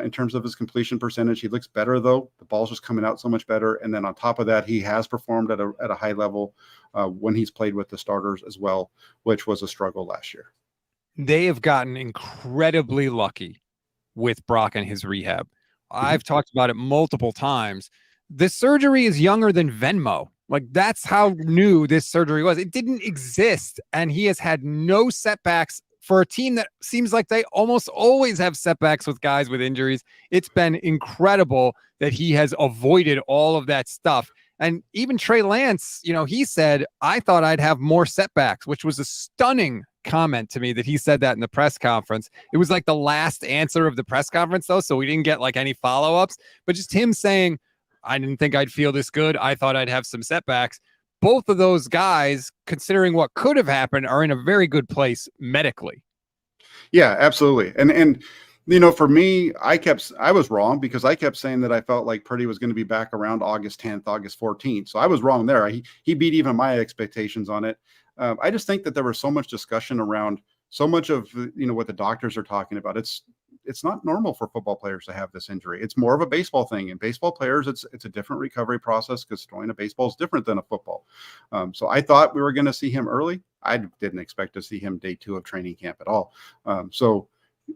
Speaker 2: in terms of his completion percentage. He looks better, though. The ball's just coming out so much better. And then on top of that, he has performed at a high level when he's played with the starters as well, which was a struggle last year.
Speaker 1: They have gotten incredibly lucky with Brock and his rehab. I've talked about it multiple times. This surgery is younger than Venmo. Like, that's how new this surgery was. It didn't exist, and he has had no setbacks for a team that seems like they almost always have setbacks with guys with injuries. It's been incredible that he has avoided all of that stuff. And even Trey Lance, he said, I thought I'd have more setbacks, which was a stunning comment to me that he said that in the press conference. It was like the last answer of the press conference, though, so we didn't get like any follow-ups. But just him saying, I didn't think I'd feel this good. I thought I'd have some setbacks. Both of those guys, considering what could have happened, are in a very good place medically.
Speaker 2: Yeah, absolutely. And for me, I was wrong because I kept saying that I felt like Purdy was going to be back around August 10th, August 14th. So I was wrong there. He beat even my expectations on it. I just think that there was so much discussion around so much of, what the doctors are talking about. It's not normal for football players to have this injury. It's more of a baseball thing. And baseball players, it's a different recovery process because throwing a baseball is different than a football. So I thought we were going to see him early. I didn't expect to see him day 2 of training camp at all.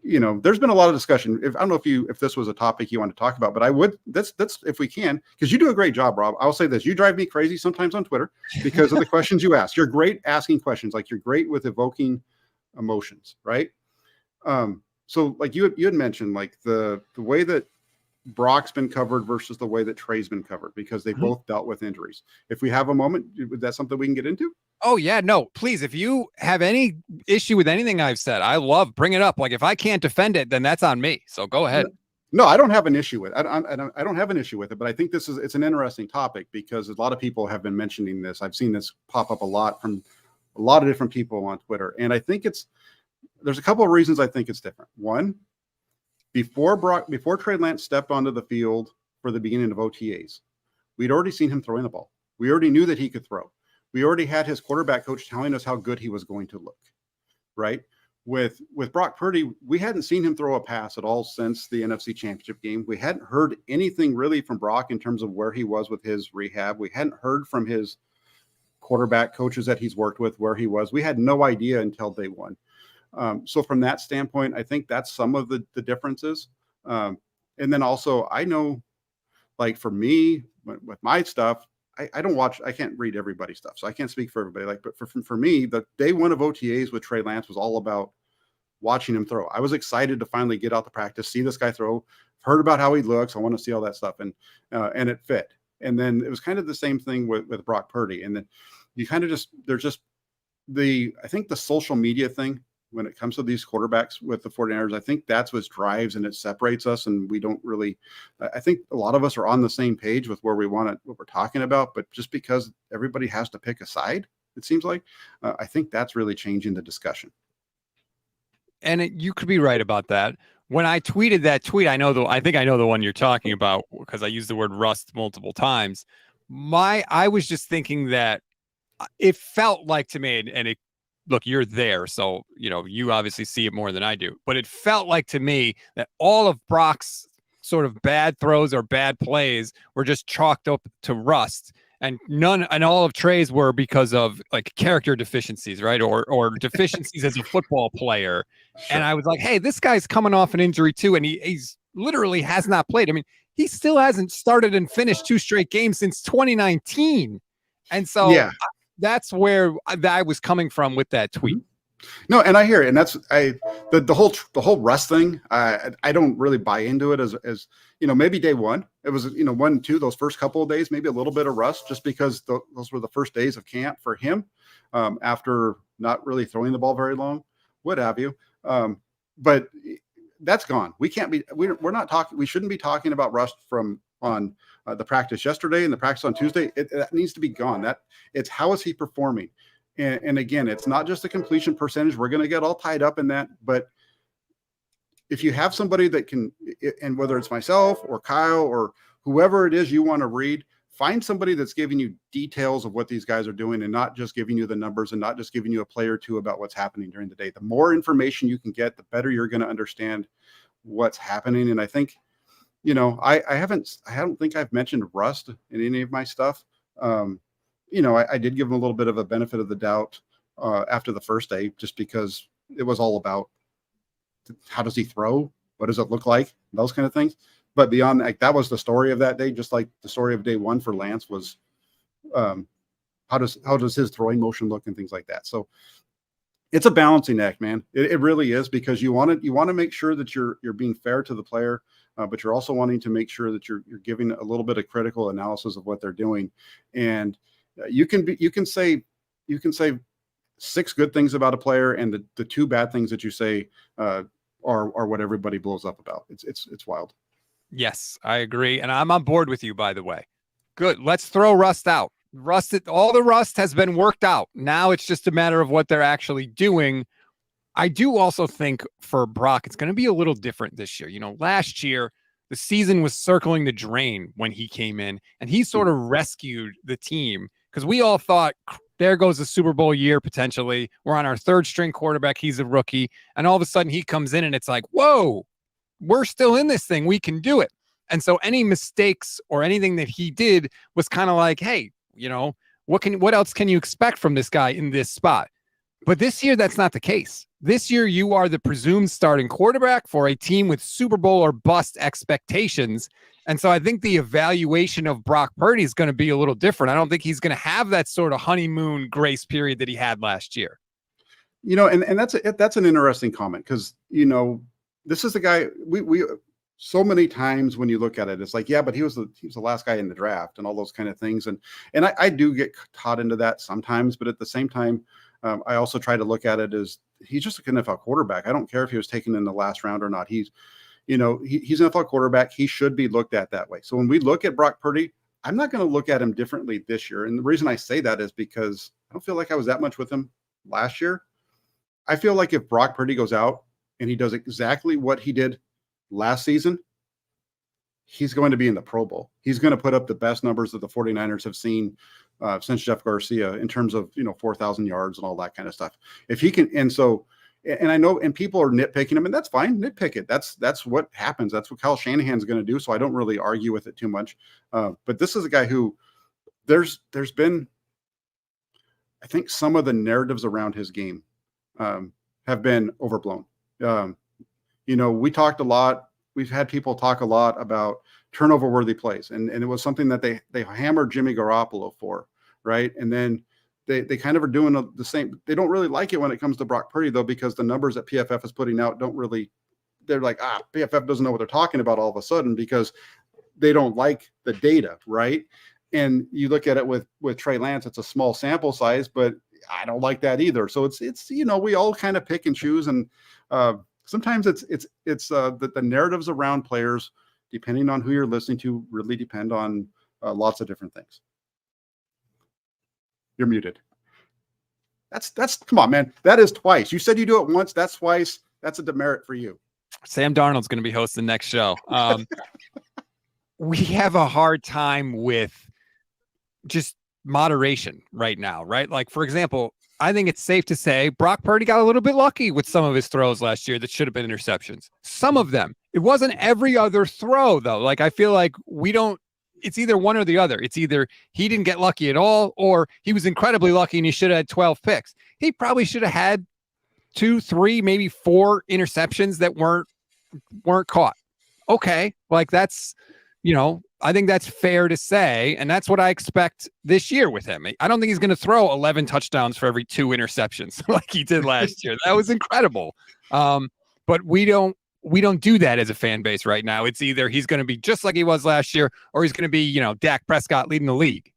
Speaker 2: There's been a lot of discussion. I don't know if this was a topic you want to talk about, but I would, that's if we can, because you do a great job, Rob. I'll say this. You drive me crazy sometimes on Twitter because of the questions you ask. You're great asking questions. Like, you're great with evoking emotions, right? So like you had mentioned, like the way that Brock's been covered versus the way that Trey's been covered, because they both dealt with injuries. If we have a moment, is that something we can get into?
Speaker 1: Oh yeah, no, please. If you have any issue with anything I've said, bring it up. Like, if I can't defend it, then that's on me. So go ahead.
Speaker 2: No, I don't have an issue with it. I don't have an issue with it, but I think it's an interesting topic because a lot of people have been mentioning this. I've seen this pop up a lot from a lot of different people on Twitter. And I think there's a couple of reasons I think it's different. One, before Trey Lance stepped onto the field for the beginning of OTAs, we'd already seen him throwing the ball. We already knew that he could throw. We already had his quarterback coach telling us how good he was going to look, right? With Brock Purdy, we hadn't seen him throw a pass at all since the NFC Championship game. We hadn't heard anything really from Brock in terms of where he was with his rehab. We hadn't heard from his quarterback coaches that he's worked with where he was. We had no idea until day one. So from that standpoint, I think that's some of the differences. And then also, I know, like, for me, with my stuff, I don't watch, I can't read everybody's stuff, so I can't speak for everybody. Like, but for me, the day one of OTAs with Trey Lance was all about watching him throw. I was excited to finally get out to practice, see this guy throw, heard about how he looks. I want to see all that stuff. And it fit. And then it was kind of the same thing with Brock Purdy. And then you kind of I think the social media thing when it comes to these quarterbacks with the 49ers. I think that's what drives and it separates us. And we don't really, I think a lot of us are on the same page with where we want it, what we're talking about, but just because everybody has to pick a side, it seems like, I think that's really changing the discussion.
Speaker 1: And you could be right about that. When I tweeted that tweet, I think I know the one you're talking about because I used the word rust multiple times. I was just thinking that it felt like to me, and look, you're there, so you obviously see it more than I do, but it felt like to me that all of Brock's sort of bad throws or bad plays were just chalked up to rust, and all of Trey's were because of like character deficiencies, right? Or deficiencies as a football player. Sure. And I was like, hey, this guy's coming off an injury too, and he's literally has not played. I mean, he still hasn't started and finished 2 straight games since 2019. And so yeah, that's where I was coming from with that tweet.
Speaker 2: No, and I hear it, and that's the whole rust thing. I don't really buy into it as maybe day one it was 1, 2 those first couple of days, maybe a little bit of rust just because those were the first days of camp for him after not really throwing the ball very long, what have you. But that's gone. We can't be. We're not talking. We shouldn't be talking about rust on the practice yesterday and the practice on Tuesday. That needs to be gone. It's how is he performing. And again, it's not just the completion percentage. We're going to get all tied up in that. But if you have somebody that can, and whether it's myself or Kyle or whoever it is you want to read, find somebody that's giving you details of what these guys are doing and not just giving you the numbers and not just giving you a play or two about what's happening during the day. The more information you can get, the better you're going to understand what's happening. And I think, I don't think I've mentioned rust in any of my stuff. I did give him a little bit of a benefit of the doubt after the first day, just because it was all about how does he throw? What does it look like? Those kind of things. But beyond that was the story of that day, just like the story of day one for Lance was how does his throwing motion look and things like that. So it's a balancing act, man. It really is, because you want to make sure that you're being fair to the player, but you're also wanting to make sure that you're giving a little bit of critical analysis of what they're doing. And you can say 6 good things about a player, and the 2 bad things that you say are what everybody blows up about. It's wild.
Speaker 1: Yes, I agree, and I'm on board with you. By the way, good. Let's throw rust out. All the rust has been worked out. Now it's just a matter of what they're actually doing. I do also think for Brock, it's going to be a little different this year. Last year the season was circling the drain when he came in, and he sort of rescued the team. Because we all thought, there goes the Super Bowl year, potentially. We're on our 3rd string quarterback. He's a rookie. And all of a sudden he comes in and it's like, whoa, we're still in this thing. We can do it. And so any mistakes or anything that he did was kind of like, hey, what else can you expect from this guy in this spot? But this year, that's not the case. This year, you are the presumed starting quarterback for a team with Super Bowl or bust expectations. And so I think the evaluation of Brock Purdy is going to be a little different. I don't think he's going to have that sort of honeymoon grace period that he had last year.
Speaker 2: And that's an interesting comment, because, this is the guy we so many times when you look at it, it's like, yeah, but he was the last guy in the draft and all those kind of things. And I do get caught into that sometimes, but at the same time, I also try to look at it as he's just an NFL quarterback. I don't care if he was taken in the last round or not. He's an NFL quarterback. He should be looked at that way. So when we look at Brock Purdy, I'm not going to look at him differently this year. And the reason I say that is because I don't feel like I was that much with him last year. I feel like if Brock Purdy goes out and he does exactly what he did last season, he's going to be in the Pro Bowl. He's going to put up the best numbers that the 49ers have seen since Jeff Garcia in terms of, 4,000 yards and all that kind of stuff. If he can, and I know, and people are nitpicking him, and that's fine. Nitpick it. That's what happens. That's what Kyle Shanahan's going to do. So I don't really argue with it too much. But this is a guy who there's been, I think some of the narratives around his game have been overblown. We talked a lot. We've had people talk a lot about turnover worthy plays. And it was something that they hammered Jimmy Garoppolo for. Right. And then they kind of are doing the same. They don't really like it when it comes to Brock Purdy, though, because the numbers that PFF is putting out they're like, PFF doesn't know what they're talking about all of a sudden because they don't like the data. Right. And you look at it with Trey Lance, it's a small sample size, but I don't like that either. So it's we all kind of pick and choose, and sometimes it's the narratives around players, depending on who you're listening to, really depend on lots of different things. You're muted. That's come on, man. That is twice. You said you do it once. That's twice. That's a demerit for you.
Speaker 1: Sam Darnold's going to be hosting the next show. We have a hard time with just moderation right now, right? Like, for example, I think it's safe to say Brock Purdy got a little bit lucky with some of his throws last year that should have been interceptions. Some of them. It wasn't every other throw, though. Like, I feel like it's either one or the other. It's either he didn't get lucky at all, or he was incredibly lucky and he should have had 12 picks. He probably should have had 2, 3, maybe 4 interceptions that weren't caught. Okay. Like, that's, I think that's fair to say. And that's what I expect this year with him. I don't think he's going to throw 11 touchdowns for every 2 interceptions like he did last year. That was incredible. But we don't do that as a fan base right now. It's either he's going to be just like he was last year, or he's going to be, Dak Prescott leading the league.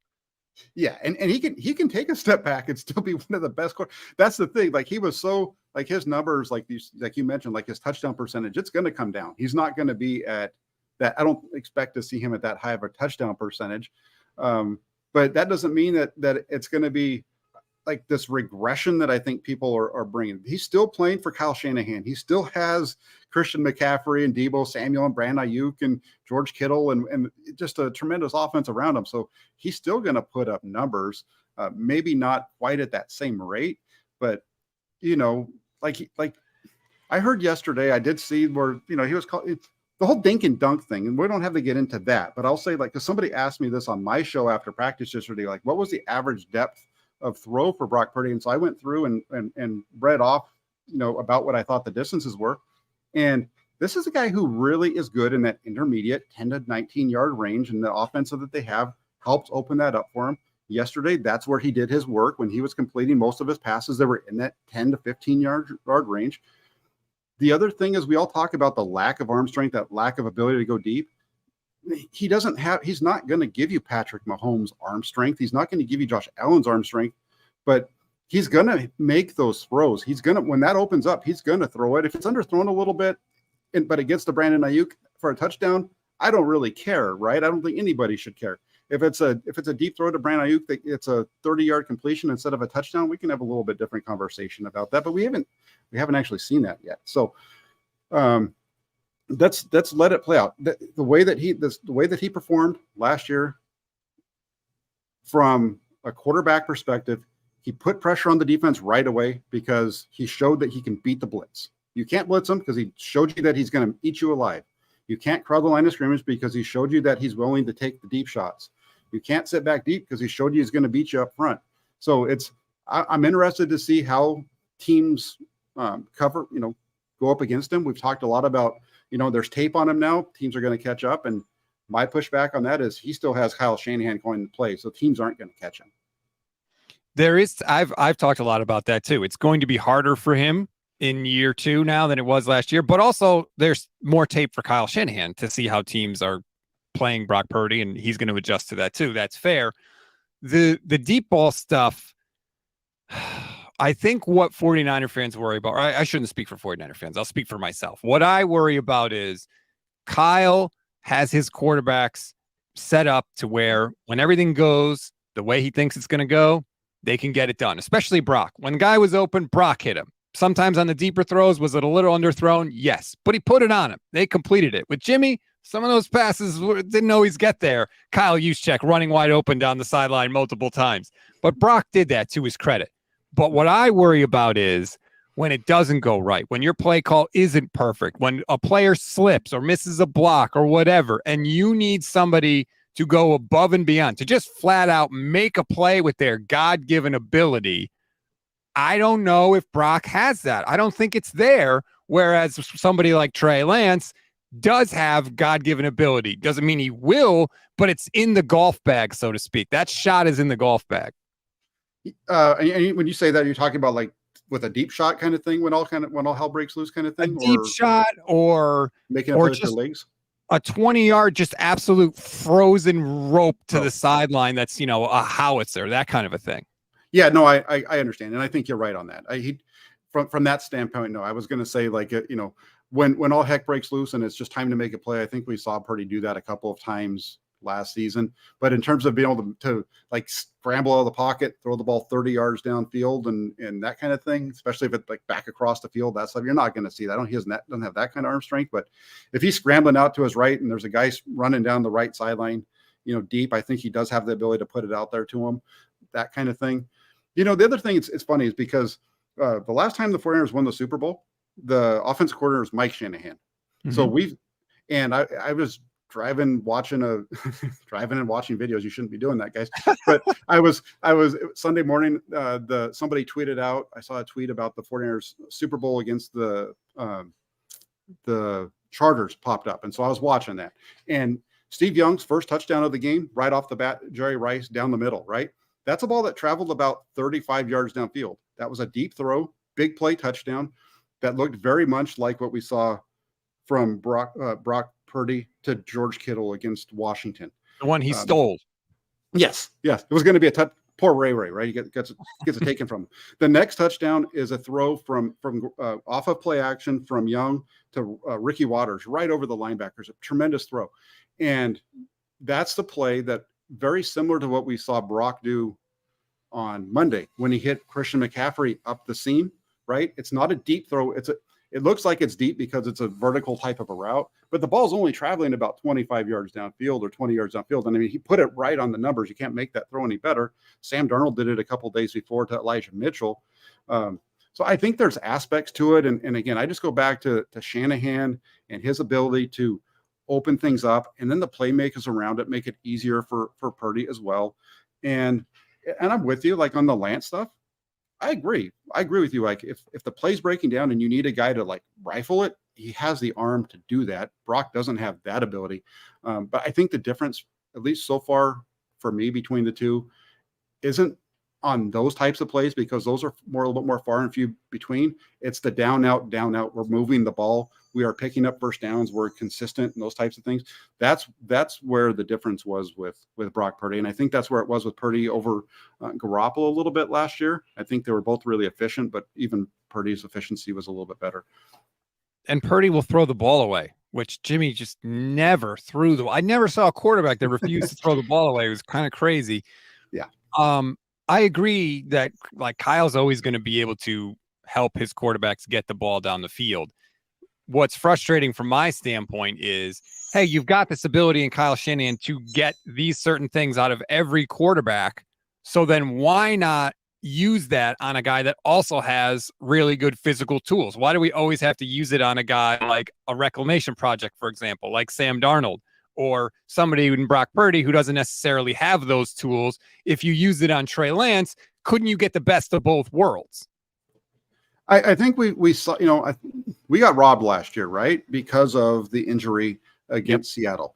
Speaker 2: Yeah, and he can take a step back and still be one of the best. That's the thing. Like, he was so, like, his numbers, like you mentioned, like his touchdown percentage, it's going to come down. He's not going to be at that. I don't expect to see him at that high of a touchdown percentage. But that doesn't mean that it's going to be like this regression that I think people are bringing. He's still playing for Kyle Shanahan. He still has Christian McCaffrey and Deebo Samuel and Brandon Ayuk and George Kittle and just a tremendous offense around him. So he's still going to put up numbers, maybe not quite at that same rate, but like I heard yesterday, I did see where, he was called the whole dink and dunk thing. And we don't have to get into that, but I'll say, like, because somebody asked me this on my show after practice yesterday, like, what was the average depth of throw for Brock Purdy? And so I went through and read off, about what I thought the distances were. And this is a guy who really is good in that intermediate 10 to 19 yard range, and the offensive that they have helps open that up for him. Yesterday, that's where he did his work when he was completing most of his passes that were in that 10 to 15 yard range. The other thing is, we all talk about the lack of arm strength, that lack of ability to go deep. He's not going to give you Patrick Mahomes' arm strength. He's not going to give you Josh Allen's arm strength, but he's going to make those throws. When that opens up, he's going to throw it. If it's underthrown a little bit, but it gets to Brandon Ayuk for a touchdown, I don't really care, right? I don't think anybody should care. If it's a deep throw to Brandon Ayuk, it's a 30-yard completion instead of a touchdown, we can have a little bit different conversation about that, but we haven't actually seen that yet. So let's let it play out. The way that he performed last year, from a quarterback perspective, he put pressure on the defense right away because he showed that he can beat the blitz. You can't blitz him because he showed you that he's going to eat you alive. You can't crowd the line of scrimmage because he showed you that he's willing to take the deep shots. You can't sit back deep because he showed you he's going to beat you up front. So I'm interested to see how teams go up against him. We've talked a lot about, there's tape on him now. Teams are going to catch up. And my pushback on that is he still has Kyle Shanahan going to play. So teams aren't going to catch him. I've talked a lot about that too. It's going to be harder for him in year 2 now than it was last year, but also there's more tape for Kyle Shanahan to see how teams are playing Brock Purdy, and he's going to adjust to that too. That's fair. The deep ball stuff, I think what 49er fans worry about, or I shouldn't speak for 49er fans, I'll speak for myself. What I worry about is Kyle has his quarterbacks set up to where when everything goes the way he thinks it's going to go, they can get it done, especially Brock. When the guy was open, Brock hit him. Sometimes on the deeper throws, was it a little underthrown? Yes, but he put it on him. They completed it. With Jimmy, some of those passes didn't always get there. Kyle Juszczyk running wide open down the sideline multiple times. But Brock did that to his credit. But what I worry about is when it doesn't go right, when your play call isn't perfect, when a player slips or misses a block or whatever, and you need somebody to go above and beyond, to just flat out make a play with their God-given ability. I don't know if Brock has that. I don't think it's there. Whereas somebody like Trey Lance does have God-given ability. Doesn't mean he will, but it's in the golf bag, so to speak. That shot is in the golf bag. And when you say that, you're talking about like with a deep shot kind of thing, when all hell breaks loose kind of thing?
Speaker 1: A deep shot or
Speaker 2: making it with your legs?
Speaker 1: A 20-yard, just absolute frozen rope to the sideline that's, a howitzer, that kind of a thing.
Speaker 2: Yeah, no, I understand, and I think you're right on that. From that standpoint, no, I was going to say like when all heck breaks loose and it's just time to make a play. I think we saw Purdy do that a couple of times last season. But in terms of being able to like scramble out of the pocket, throw the ball 30 yards downfield and that kind of thing, especially if it's like back across the field, that stuff, you're not going to see that. He doesn't have that kind of arm strength. But if he's scrambling out to his right and there's a guy running down the right sideline, deep, I think he does have the ability to put it out there to him, that kind of thing. The other thing it's funny is because the last time the 49ers won the Super Bowl, the offensive coordinator was Mike Shanahan. Mm-hmm. So I was driving and watching videos. You shouldn't be doing that, guys. But I was Sunday morning. Somebody tweeted out. I saw a tweet about the 49ers Super Bowl against the Chargers popped up, and so I was watching that. And Steve Young's first touchdown of the game, right off the bat, Jerry Rice down the middle, right? That's a ball that traveled about 35 yards downfield. That was a deep throw, big play touchdown that looked very much like what we saw from Brock Purdy to George Kittle against Washington.
Speaker 1: The one he stole.
Speaker 2: Yes. It was going to be a poor Ray, right? He gets it taken from him. The next touchdown is a throw from off of play action from Young to Ricky Waters, right over the linebackers. A tremendous throw. And that's the play that very similar to what we saw Brock do on Monday when he hit Christian McCaffrey up the seam, right? It's not a deep throw. It looks like it's deep because it's a vertical type of a route, but the ball's only traveling about 25 yards downfield or 20 yards downfield. And I mean, he put it right on the numbers. You can't make that throw any better. Sam Darnold did it a couple days before to Elijah Mitchell. So I think there's aspects to it. And again, I just go back to Shanahan and his ability to open things up, and then the playmakers around it make it easier for Purdy as well. And I'm with you, like on the Lance stuff. I agree with you. Like if the play's breaking down and you need a guy to like rifle it, he has the arm to do that. Brock doesn't have that ability. But I think the difference, at least so far for me between the two, isn't on those types of plays, because those are a little bit more far and few between. It's the down, out. We're moving the ball. We are picking up first downs. We're consistent and those types of things. That's where the difference was with Brock Purdy. And I think that's where it was with Purdy over Garoppolo a little bit last year. I think they were both really efficient, but even Purdy's efficiency was a little bit better.
Speaker 1: And Purdy will throw the ball away, which Jimmy just never threw I never saw a quarterback that refused to throw the ball away. It was kind of crazy.
Speaker 2: Yeah.
Speaker 1: I agree that like Kyle's always going to be able to help his quarterbacks get the ball down the field. What's frustrating from my standpoint is, hey, you've got this ability in Kyle Shanahan to get these certain things out of every quarterback. So then why not use that on a guy that also has really good physical tools? Why do we always have to use it on a guy like a reclamation project, for example, like Sam Darnold? Or somebody in Brock Purdy who doesn't necessarily have those tools? If you use it on Trey Lance, couldn't you get the best of both worlds?
Speaker 2: I think we saw, we got robbed last year, right? Because of the injury against Seattle.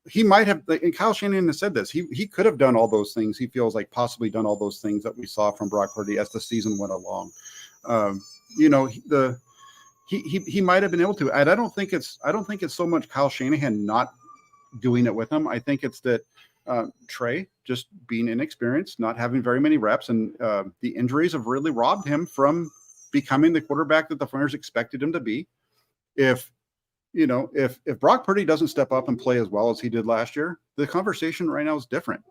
Speaker 2: He might have, and Kyle Shanahan has said this, he could have done all those things. He feels like possibly done all those things that we saw from Brock Purdy as the season went along. He might have been able to. And I don't think it's so much Kyle Shanahan not doing it with him. I think it's that Trey just being inexperienced, not having very many reps, and the injuries have really robbed him from becoming the quarterback that the 49ers expected him to be. If Brock Purdy doesn't step up and play as well as he did last year, the conversation right now is different,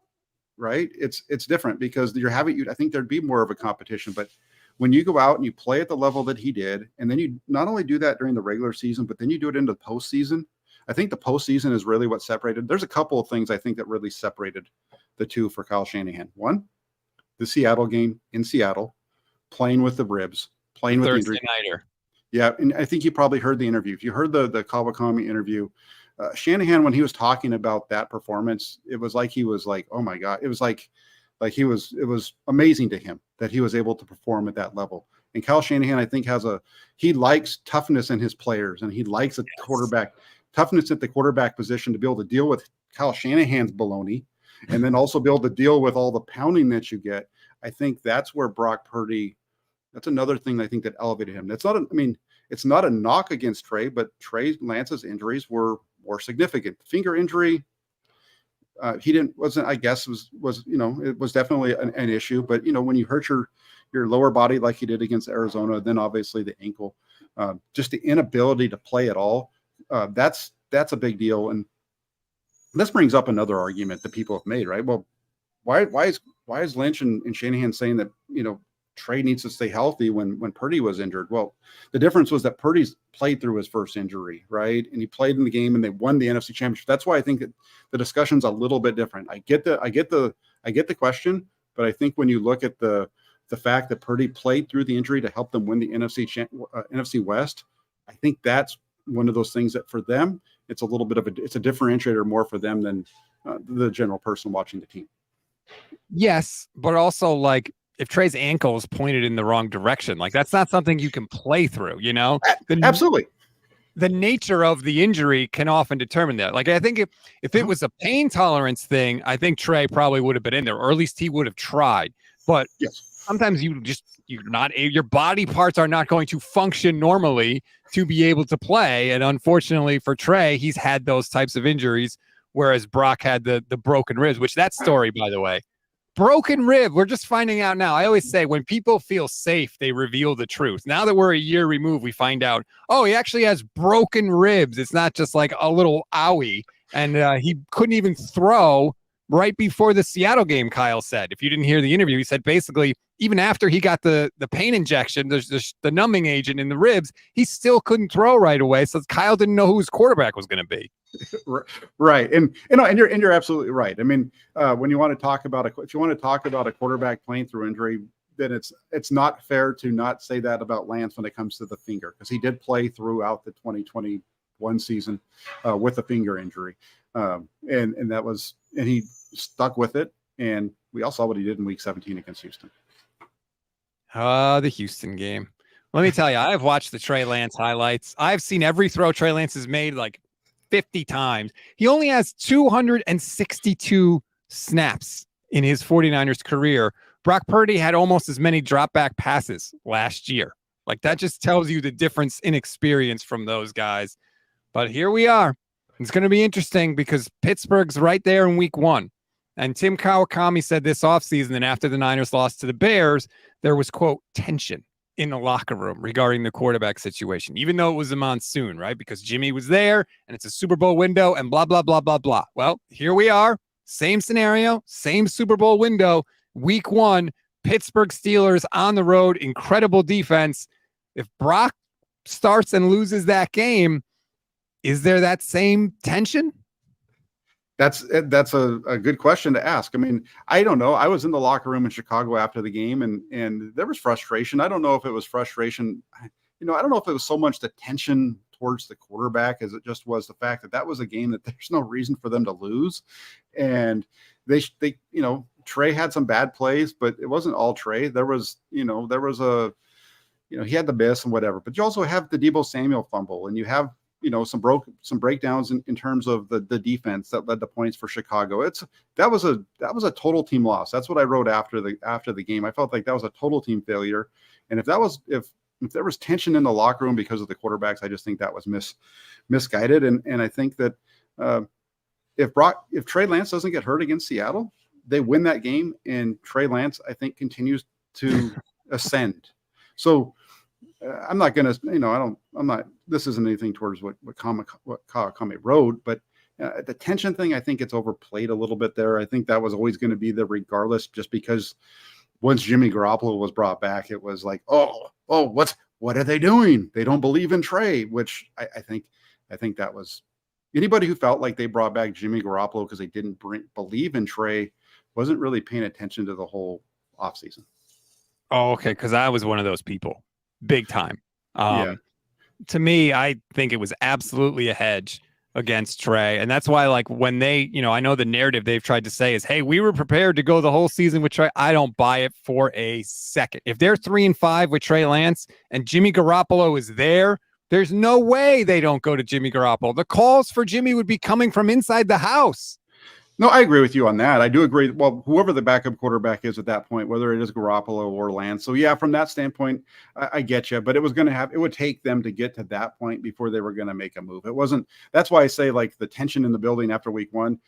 Speaker 2: right? It's different because I think there'd be more of a competition. But when you go out and you play at the level that he did, and then you not only do that during the regular season, but then you do it into the postseason. I think the postseason is really what separated. There's a couple of things I think that really separated the two for Kyle Shanahan. One, the Seattle game in Seattle, playing with the ribs, playing with the injury.
Speaker 1: Nighter.
Speaker 2: Yeah, and I think you probably heard the interview. If you heard the Kawakami interview, Shanahan, when he was talking about that performance, it was like he was like, oh my God. It was like it was amazing to him that he was able to perform at that level. And Kyle Shanahan, I think, he likes toughness in his players, and he likes a quarterback. Toughness at the quarterback position to be able to deal with Kyle Shanahan's baloney, and then also be able to deal with all the pounding that you get. I think that's where Brock Purdy, that's another thing I think that elevated him. It's not a knock against Trey, but Trey Lance's injuries were more significant. Finger injury, He wasn't, I guess was, it was definitely an issue, but when you hurt your lower body like he did against Arizona, then obviously the ankle, just the inability to play at all. That's a big deal. And this brings up another argument that people have made, right? Well, why is Lynch and Shanahan saying that, Trey needs to stay healthy when Purdy was injured? Well, the difference was that Purdy's played through his first injury, right? And he played in the game and they won the NFC Championship. That's why I think that the discussion's a little bit different. I get the question, but I think when you look at the fact that Purdy played through the injury to help them win the NFC West, I think that's one of those things that for them, it's a little bit of it's a differentiator more for them than the general person watching the team.
Speaker 1: Yes, but also like if Trey's ankle is pointed in the wrong direction, like that's not something you can play through,
Speaker 2: Absolutely.
Speaker 1: The nature of the injury can often determine that. Like, I think if it was a pain tolerance thing, I think Trey probably would have been in there, or at least he would have tried. But sometimes your body parts are not going to function normally to be able to play. And unfortunately for Trey, he's had those types of injuries, whereas Brock had the broken ribs, which that story, by the way, broken rib. We're just finding out now. I always say when people feel safe, they reveal the truth. Now that we're a year removed, we find out, oh, he actually has broken ribs. It's not just like a little owie. And he couldn't even throw right before the Seattle game, Kyle said. If you didn't hear the interview, he said basically, even after he got the pain injection, there's the numbing agent in the ribs, he still couldn't throw right away. So Kyle didn't know who his quarterback was going to be.
Speaker 2: Right. And you're absolutely right. I mean, when you want to talk about if you want to talk about a quarterback playing through injury, then it's not fair to not say that about Lance when it comes to the finger, because he did play throughout the 2021 season with a finger injury. And he stuck with it. And we all saw what he did in week 17 against Houston.
Speaker 1: The Houston game. Let me tell you, I've watched the Trey Lance highlights. I've seen every throw Trey Lance has made like 50 times. He only has 262 snaps in his 49ers career. Brock Purdy had almost as many drop back passes last year. Like, that just tells you the difference in experience from those guys. But here we are. It's going to be interesting because Pittsburgh's right there in week 1. And Tim Kawakami said this offseason that after the Niners lost to the Bears, there was, quote, tension in the locker room regarding the quarterback situation, even though it was a monsoon, right? Because Jimmy was there and it's a Super Bowl window and blah, blah, blah, blah, blah. Well, here we are. Same scenario, same Super Bowl window. Week 1, Pittsburgh Steelers on the road, incredible defense. If Brock starts and loses that game, is there that same tension?
Speaker 2: That's a good question to ask. I mean, I don't know. I was in the locker room in Chicago after the game, and there was frustration. I don't know if it was frustration. I don't know if it was so much the tension towards the quarterback as it just was the fact that was a game that there's no reason for them to lose. And they Trey had some bad plays, but it wasn't all Trey. There was he had the miss and whatever, but you also have the Deebo Samuel fumble, and you have some breakdowns in terms of the defense that led to points for Chicago. That was a total team loss. That's what I wrote after the game. I felt like that was a total team failure. And if there was tension in the locker room because of the quarterbacks, I just think that was misguided. And I think that if Trey Lance doesn't get hurt against Seattle, they win that game, and Trey Lance, I think, continues to ascend. So I'm not going to, this isn't anything towards what Kawakami wrote, but the tension thing, I think it's overplayed a little bit there. I think that was always going to be there regardless, just because once Jimmy Garoppolo was brought back, it was like, what are they doing? They don't believe in Trey, which I think that was anybody who felt like they brought back Jimmy Garoppolo because they didn't believe in Trey wasn't really paying attention to the whole offseason.
Speaker 1: Oh, okay. Because I was one of those people. Big time. To me, I think it was absolutely a hedge against Trey. And that's why, like, when they, I know the narrative they've tried to say is, hey, we were prepared to go the whole season with Trey. I don't buy it for a second. If they're 3-5 with Trey Lance and Jimmy Garoppolo is there's no way they don't go to Jimmy Garoppolo. The calls for Jimmy would be coming from inside the house.
Speaker 2: No, I agree with you on that. I do agree. Well, whoever the backup quarterback is at that point, whether it is Garoppolo or Lance. So yeah, from that standpoint, I get you. But it would take them to get to that point before they were going to make a move. It wasn't. That's why I say like the tension in the building after week one.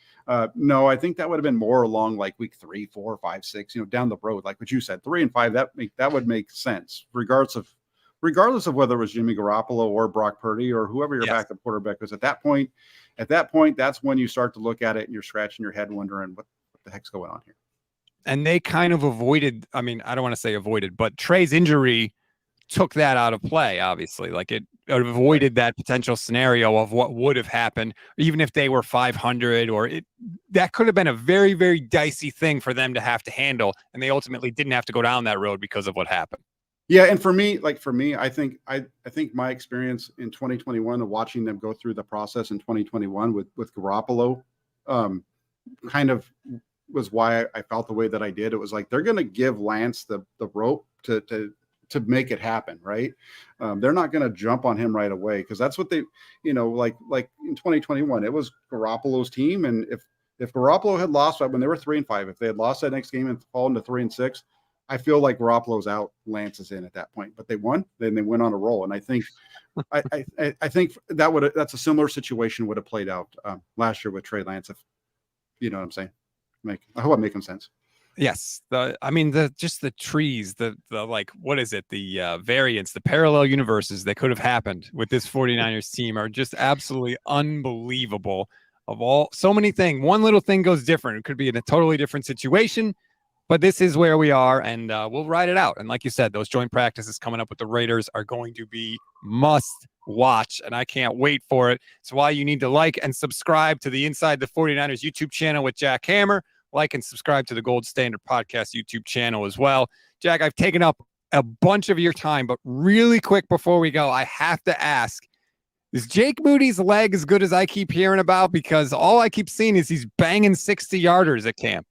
Speaker 2: No, I think that would have been more along like week 3, 4, 5, 6. Down the road, like what you said, 3 and 5. That would make sense, regardless of whether it was Jimmy Garoppolo or Brock Purdy or whoever your backup quarterback was at that point. At that point, that's when you start to look at it and you're scratching your head wondering what the heck's going on here.
Speaker 1: And they kind of avoided, I mean, I don't want to say avoided, but Trey's injury took that out of play, obviously. Like it avoided that potential scenario of what would have happened, even if they were 500 that could have been a very, very dicey thing for them to have to handle. And they ultimately didn't have to go down that road because of what happened.
Speaker 2: Yeah, and for me, I think my experience in 2021 of watching them go through the process in 2021 with Garoppolo, kind of was why I felt the way that I did. It was like they're going to give Lance the rope to make it happen, right? They're not going to jump on him right away because that's what they, like in 2021, it was Garoppolo's team, and if Garoppolo had lost when they were 3 and 5, if they had lost that next game and fallen to 3 and 6. I feel like Garoppolo's out, Lance is in at that point, but they won. Then they went on a roll, and I think, I think that's a similar situation would have played out last year with Trey Lance. If you know what I'm saying, I hope I'm making sense.
Speaker 1: Yes, just the trees, the like, what is it? The variants, the parallel universes that could have happened with this 49ers team are just absolutely unbelievable. So many things, one little thing goes different. It could be in a totally different situation. But this is where we are, and we'll ride it out. And like you said, those joint practices coming up with the Raiders are going to be must watch, and I can't wait for it. It's why you need to like and subscribe to the Inside the 49ers YouTube channel with Jack Hammer. Like and subscribe to the Gold Standard Podcast YouTube channel as well. Jack, I've taken up a bunch of your time, but really quick before we go, I have to ask, is Jake Moody's leg as good as I keep hearing about? Because all I keep seeing is he's banging 60-yarders at camp.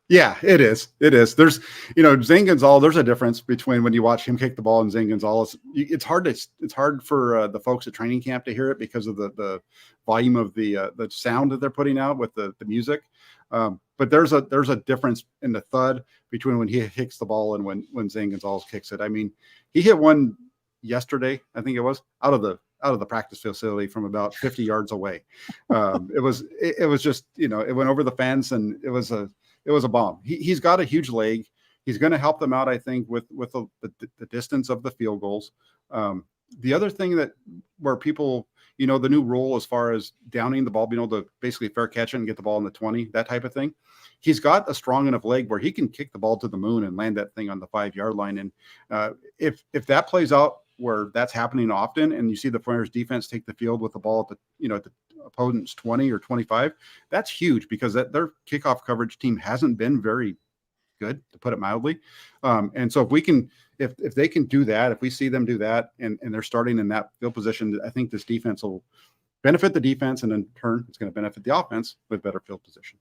Speaker 2: Yeah, it is. There's, Zane Gonzalez, there's a difference between when you watch him kick the ball and Zane Gonzalez. It's hard for the folks at training camp to hear it because of the volume of the sound that they're putting out with the music. But there's a difference in the thud between when he kicks the ball and when Zane Gonzalez kicks it. I mean, he hit one yesterday, I think it was, out of the practice facility from about 50 yards away. It was just, it went over the fence, and it was a bomb. He's got a huge leg. He's going to help them out, I think, with the distance of the field goals. The other thing where people, the new rule as far as downing the ball, being able to basically fair catch it and get the ball in the 20, that type of thing. He's got a strong enough leg where he can kick the ball to the moon and land that thing on the 5-yard line. And if that plays out where that's happening often, and you see the 49ers defense take the field with the ball at the opponent's 20 or 25, that's huge because their kickoff coverage team hasn't been very good, to put it mildly. And so if they can do that, if we see them do that and they're starting in that field position, I think this defense will benefit the defense, and in turn it's going to benefit the offense with better field position.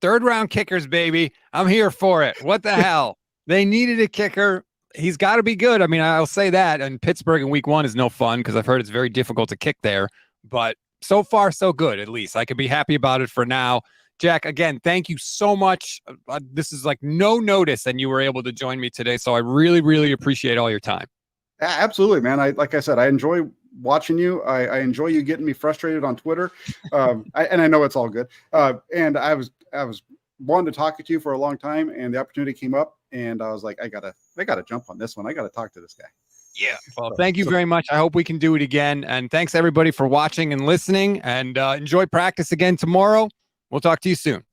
Speaker 1: 3rd round kickers, baby. I'm here for it. What the hell? They needed a kicker. He's got to be good. I mean, I'll say that. And Pittsburgh in week 1 is no fun because I've heard it's very difficult to kick there. But so far, so good, at least. I could be happy about it for now. Jack, again, thank you so much. This is like no notice, and you were able to join me today. So I really, really appreciate all your time.
Speaker 2: Absolutely, man. Like I said, I enjoy watching you. I enjoy you getting me frustrated on Twitter. And I know it's all good. And I was wanting to talk to you for a long time, and the opportunity came up, and I was like, I gotta jump on this one. I gotta talk to this guy.
Speaker 1: Yeah. Well, thank you very much. I hope we can do it again. And thanks everybody for watching and listening, and enjoy practice again tomorrow. We'll talk to you soon.